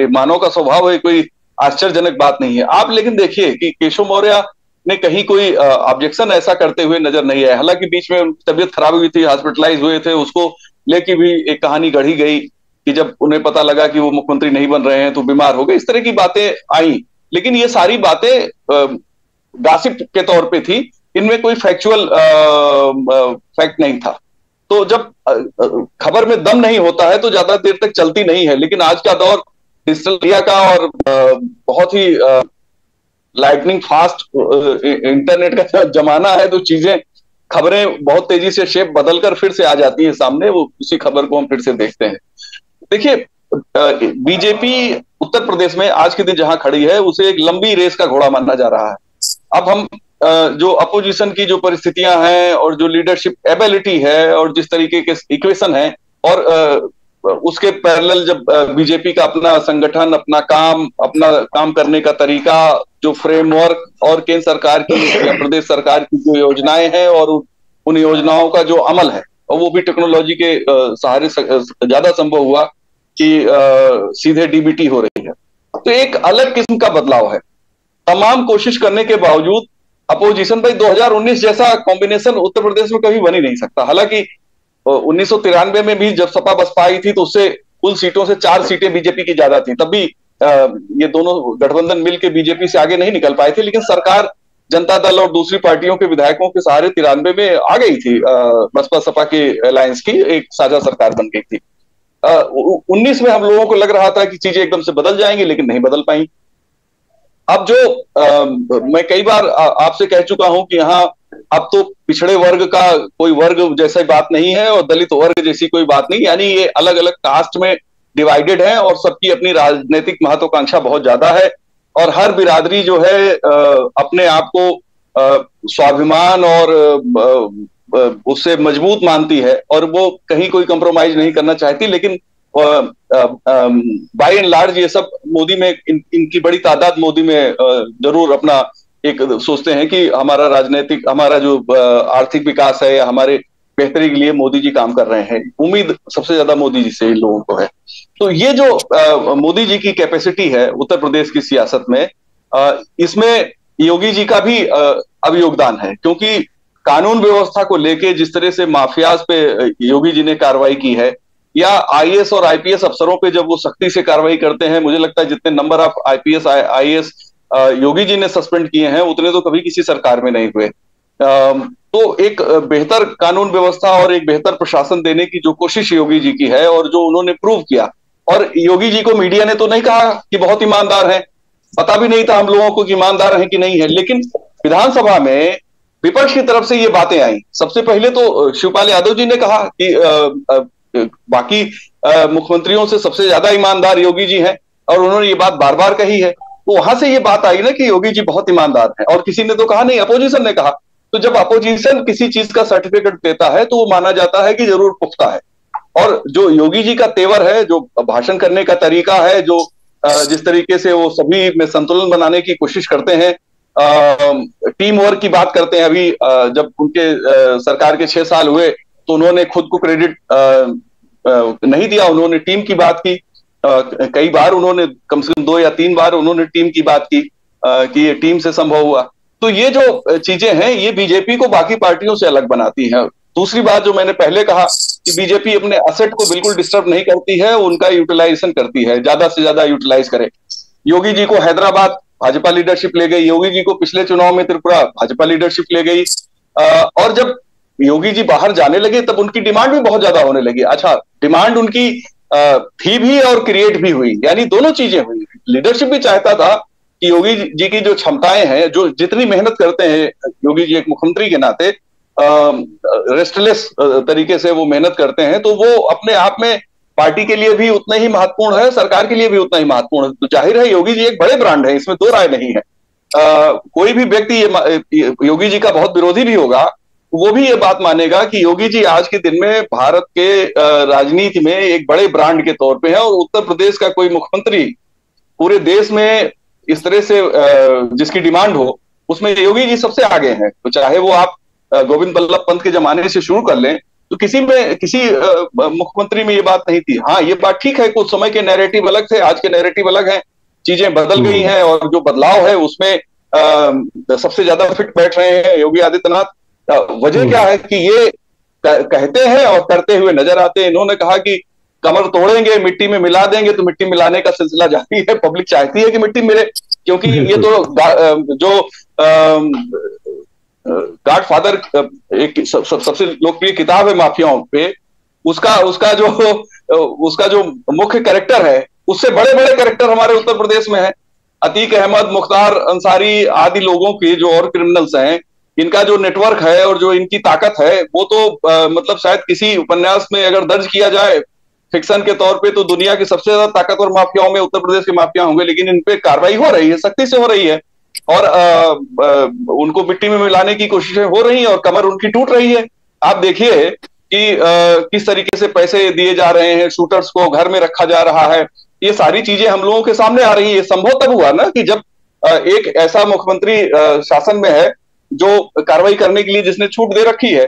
मानव का स्वभाव है, कोई आश्चर्यजनक बात नहीं है। आप लेकिन देखिए कि केशव मौर्य ने कहीं कोई ऑब्जेक्शन ऐसा करते हुए नजर नहीं आया। हालांकि बीच में उनकी तबीयत खराब हुई थी, हॉस्पिटलाइज हुए थे, उसको लेके भी एक कहानी गढ़ी गई कि जब उन्हें पता लगा कि वो मुख्यमंत्री नहीं बन रहे हैं तो बीमार हो गए, इस तरह की बातें आई। लेकिन ये सारी बातें गॉसिप के तौर पे थी, इनमें कोई फैक्चुअल फैक्ट नहीं था। तो जब खबर में दम नहीं होता है तो ज्यादा देर तक चलती नहीं है। लेकिन आज का दौर डिजिटल मीडिया का और बहुत ही लाइटनिंग फास्ट इंटरनेट का जमाना है, तो चीजें, खबरें बहुत तेजी से शेप बदलकर फिर से आ जाती है सामने, वो उसी खबर को हम फिर से देखते हैं। देखिए, बीजेपी उत्तर प्रदेश में आज के दिन जहां खड़ी है उसे एक लंबी रेस का घोड़ा माना जा रहा है। अब हम जो अपोजिशन की जो परिस्थितियां हैं और जो लीडरशिप एबिलिटी है और जिस तरीके के इक्वेशन है, और उसके पैरेलल जब बीजेपी का अपना संगठन, अपना काम करने का तरीका, जो फ्रेमवर्क, और केंद्र सरकार की या प्रदेश सरकार की जो योजनाएं हैं और उन योजनाओं का जो अमल है, और वो भी टेक्नोलॉजी के सहारे ज्यादा संभव हुआ कि सीधे डीबीटी हो रही है। तो एक अलग किस्म का बदलाव है। तमाम कोशिश करने के बावजूद अपोजिशन भाई 2019 जैसा कॉम्बिनेशन उत्तर प्रदेश में कभी बन ही नहीं सकता। हालांकि 1993 में भी जब सपा बसपा आई थी तो उससे कुल सीटों से 4 सीटें बीजेपी की ज्यादा थी। तब भी ये दोनों गठबंधन मिलकर बीजेपी से आगे नहीं निकल पाए थे, लेकिन सरकार जनता दल और दूसरी पार्टियों के विधायकों के सहारे 93 में आ गई थी। बसपा सपा की अलायंस की एक साझा सरकार बन गई थी। 19 में हम लोगों को लग रहा था कि चीजें एकदम से बदल जाएंगी, लेकिन नहीं बदल पाई। अब जो मैं कई बार आपसे कह चुका हूं कि यहाँ अब तो पिछड़े वर्ग का कोई वर्ग जैसा बात नहीं है और दलित वर्ग जैसी कोई बात नहीं, यानी ये अलग अलग कास्ट में डिवाइडेड है और सबकी अपनी राजनीतिक महत्वाकांक्षा बहुत ज्यादा है, और हर बिरादरी जो है अपने आप को स्वाभिमान और उससे मजबूत मानती है, और वो कहीं कोई कंप्रोमाइज नहीं करना चाहती। लेकिन बाय एंड लार्ज ये सब मोदी में इनकी बड़ी तादाद मोदी में जरूर अपना एक सोचते हैं कि हमारा राजनीतिक, हमारा जो आर्थिक विकास है या हमारे बेहतरी के लिए मोदी जी काम कर रहे हैं। उम्मीद सबसे ज्यादा मोदी जी से इन लोगों को है। तो ये जो मोदी जी की कैपेसिटी है उत्तर प्रदेश की सियासत में, इसमें योगी जी का भी अब योगदान है, क्योंकि कानून व्यवस्था को लेके जिस तरह से माफियाज पे योगी जी ने कार्रवाई की है, या आईएएस और आईपीएस अफसरों पे जब वो सख्ती से कार्रवाई करते हैं, मुझे लगता है जितने number of IPS IAS Yogi ji ने सस्पेंड किए हैं उतने तो कभी किसी सरकार में नहीं हुए। तो एक बेहतर कानून व्यवस्था और एक बेहतर प्रशासन देने की जो कोशिश योगी जी की है और जो उन्होंने प्रूव किया, और योगी जी को मीडिया ने तो नहीं कहा कि बहुत ईमानदार हैं, पता भी नहीं था हम लोगों को कि ईमानदार हैं कि नहीं है, लेकिन विधानसभा में विपक्ष की तरफ से ये बातें आई। सबसे पहले तो शिवपाल यादव जी ने कहा कि बाकी मुख्यमंत्रियों से सबसे ज्यादा ईमानदार योगी जी हैं, और उन्होंने ये बात बार बार कही है। तो वहां से ये बात आई ना कि योगी जी बहुत ईमानदार हैं, और किसी ने तो कहा नहीं, अपोजिशन ने कहा। तो जब अपोजिशन किसी चीज का सर्टिफिकेट देता है तो वो माना जाता है कि जरूर पुख्ता है। और जो योगी जी का तेवर है, जो भाषण करने का तरीका है, जो जिस तरीके से वो सभी में संतुलन बनाने की कोशिश करते हैं, टीम वर्क की बात करते हैं। अभी जब उनके सरकार के 6 साल हुए तो उन्होंने खुद को क्रेडिट नहीं दिया, उन्होंने टीम की बात की। कई बार उन्होंने, कम से कम 2 या 3 बार उन्होंने टीम की बात की कि ये टीम से संभव हुआ। तो ये जो चीजें हैं ये बीजेपी को बाकी पार्टियों से अलग बनाती हैं। दूसरी बात जो मैंने पहले कहा कि बीजेपी अपने असेट को बिल्कुल डिस्टर्ब नहीं करती है, उनका यूटिलाइजेशन करती है, ज्यादा से ज्यादा यूटिलाइज करे। योगी जी को हैदराबाद भाजपा लीडरशिप ले गई, योगी जी को पिछले चुनाव में त्रिपुरा भाजपा लीडरशिप ले गई, और जब योगी जी बाहर जाने लगे तब उनकी डिमांड भी बहुत ज्यादा होने लगी। अच्छा, डिमांड उनकी थी भी और क्रिएट भी हुई, यानी दोनों चीजें हुई। लीडरशिप भी चाहता था कि योगी जी की जो क्षमताएं हैं, जो जितनी मेहनत करते हैं योगी जी एक मुख्यमंत्री के नाते, रेस्टलेस तरीके से वो मेहनत करते हैं, तो वो अपने आप में पार्टी के लिए भी उतना ही महत्वपूर्ण है, सरकार के लिए भी उतना ही महत्वपूर्ण है। तो जाहिर है योगी जी एक बड़े ब्रांड है, इसमें दो राय नहीं है। कोई भी व्यक्ति ये योगी जी का बहुत विरोधी भी होगा, वो भी ये बात मानेगा कि योगी जी आज के दिन में भारत के राजनीति में एक बड़े ब्रांड के तौर पे है, और उत्तर प्रदेश का कोई मुख्यमंत्री पूरे देश में इस तरह से जिसकी डिमांड हो, उसमें योगी जी सबसे आगे हैं। तो चाहे वो आप गोविंद बल्लभ पंत के जमाने से शुरू कर लें, तो किसी मुख्यमंत्री में ये बात नहीं थी। हाँ, ये बात ठीक है, कुछ समय के नैरेटिव अलग थे, आज के नैरेटिव अलग हैं, चीजें बदल गई हैं, और जो बदलाव है उसमें सबसे ज्यादा फिट बैठ रहे हैं योगी आदित्यनाथ। वजह क्या है कि ये कहते हैं और करते हुए नजर आते हैं। इन्होंने कहा कि कमर तोड़ेंगे, मिट्टी में मिला देंगे, तो मिट्टी मिलाने का सिलसिला जारी है। पब्लिक चाहती है कि मिट्टी मिले, क्योंकि ये तो जो गॉडफादर एक सबसे लोकप्रिय किताब है माफियाओं पे, उसका जो मुख्य कैरेक्टर है, उससे बड़े बड़े कैरेक्टर हमारे उत्तर प्रदेश में है। अतीक अहमद, मुख्तार अंसारी आदि लोगों के जो और क्रिमिनल्स हैं, इनका जो नेटवर्क है और जो इनकी ताकत है, वो तो मतलब शायद किसी उपन्यास में अगर दर्ज किया जाए फिक्शन के तौर पे, तो दुनिया की सबसे ज्यादा ताकतवर माफियाओं में उत्तर प्रदेश के माफिया होंगे। लेकिन इन पे कार्रवाई हो रही है, सख्ती से हो रही है, और उनको मिट्टी में मिलाने की कोशिशें हो रही हैं, और कमर उनकी टूट रही है। आप देखिए कि किस तरीके से पैसे दिए जा रहे हैं, शूटर्स को घर में रखा जा रहा है, ये सारी चीजें हम लोगों के सामने आ रही है। संभव तब हुआ ना कि जब एक ऐसा मुख्यमंत्री शासन में है जो कार्रवाई करने के लिए जिसने छूट दे रखी है।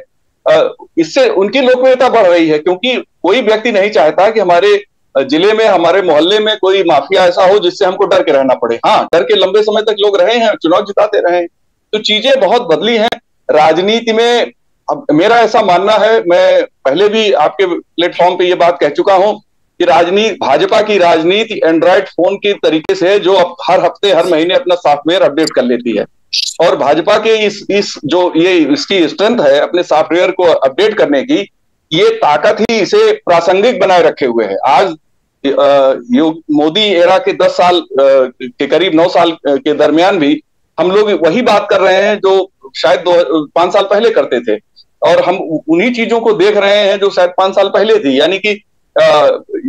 इससे उनकी लोकप्रियता बढ़ रही है, क्योंकि कोई व्यक्ति नहीं चाहता कि हमारे जिले में, हमारे मोहल्ले में कोई माफिया ऐसा हो जिससे हमको डर के रहना पड़े। हाँ, डर के लंबे समय तक लोग रहे हैं, चुनाव जिताते रहे हैं, तो चीजें बहुत बदली हैं राजनीति में। अब मेरा ऐसा मानना है, मैं पहले भी आपके प्लेटफॉर्म पे ये बात कह चुका हूं कि भाजपा की राजनीति एंड्रॉइड फोन के तरीके से, जो अब हर हफ्ते हर महीने अपना सॉफ्टवेयर अपडेट कर लेती है, और भाजपा के इसकी स्ट्रेंथ है अपने सॉफ्टवेयर को अपडेट करने की, ये ताकत ही इसे प्रासंगिक बनाए रखे हुए है। आज मोदी एरा के 10 साल के करीब 9 साल के दरमियान भी हम लोग वही बात कर रहे हैं जो शायद 5 साल पहले करते थे, और हम उन्हीं चीजों को देख रहे हैं जो शायद 5 साल पहले थी। यानी कि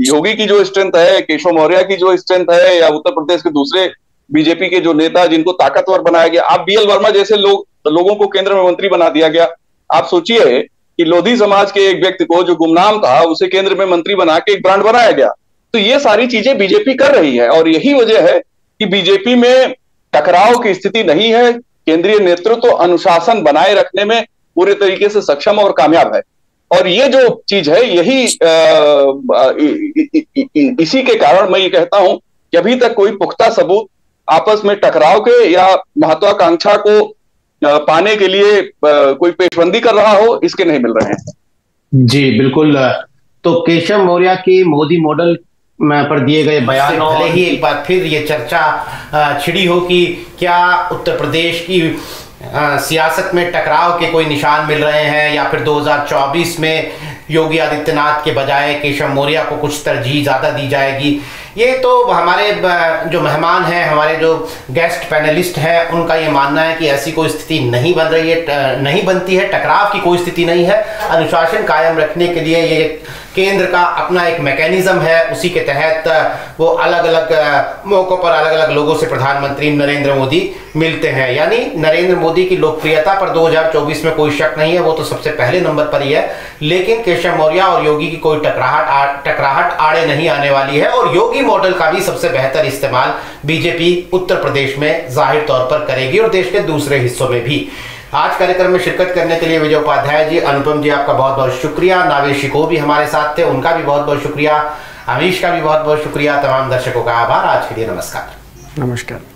योगी की जो स्ट्रेंथ है, केशव मौर्य की जो स्ट्रेंथ है, या उत्तर प्रदेश के दूसरे बीजेपी के जो नेता जिनको ताकतवर बनाया गया, आप बीएल वर्मा जैसे लोगों को केंद्र में मंत्री बना दिया गया। आप सोचिए कि लोधी समाज के एक व्यक्ति को जो गुमनाम था, उसे केंद्र में मंत्री बना के एक ब्रांड बनाया गया। तो ये सारी चीजें बीजेपी कर रही है, और यही वजह है कि बीजेपी में टकराव की स्थिति नहीं है। केंद्रीय नेतृत्व अनुशासन बनाए रखने में पूरे तरीके से सक्षम और कामयाब है, और ये जो चीज है, यही इसी के कारण मैं ये कहता हूं कि अभी तक कोई पुख्ता सबूत आपस में टकराव के या महत्वाकांक्षा को पाने के लिए कोई पेशबंदी कर रहा हो, इसके नहीं मिल रहे हैं। जी बिल्कुल। तो केशव मौर्य के मोदी मॉडल पर दिए गए बयान भले ही एक बार फिर ये चर्चा छिड़ी हो कि क्या उत्तर प्रदेश की सियासत में टकराव के कोई निशान मिल रहे हैं, या फिर 2024 में योगी आदित्यनाथ के बजाय केशव मौर्य को कुछ तरजीह ज़्यादा दी जाएगी। ये तो हमारे जो मेहमान हैं, हमारे जो गेस्ट पैनलिस्ट हैं, उनका ये मानना है कि ऐसी कोई स्थिति नहीं बन रही है, नहीं बनती है, टकराव की कोई स्थिति नहीं है। अनुशासन कायम रखने के लिए ये केंद्र का अपना एक मैकेनिज्म है, उसी के तहत वो अलग अलग मौकों पर अलग अलग लोगों से प्रधानमंत्री नरेंद्र मोदी मिलते हैं। यानी नरेंद्र मोदी की लोकप्रियता पर 2024 में कोई शक नहीं है, वो तो सबसे पहले नंबर पर ही है। लेकिन केशव मौर्य और योगी की कोई टकराहट आड़े नहीं आने वाली है, और योगी मॉडल का भी सबसे बेहतर इस्तेमाल बीजेपी उत्तर प्रदेश में जाहिर तौर पर करेगी, और देश के दूसरे हिस्सों में भी। आज कार्यक्रम में शिरकत करने के लिए विजय उपाध्याय जी, अनुपम जी, आपका बहुत बहुत शुक्रिया। नावेश शिको भी हमारे साथ थे, उनका भी बहुत बहुत शुक्रिया। अमीश का भी बहुत बहुत शुक्रिया। तमाम दर्शकों का आभार। आज के लिए नमस्कार। नमस्कार।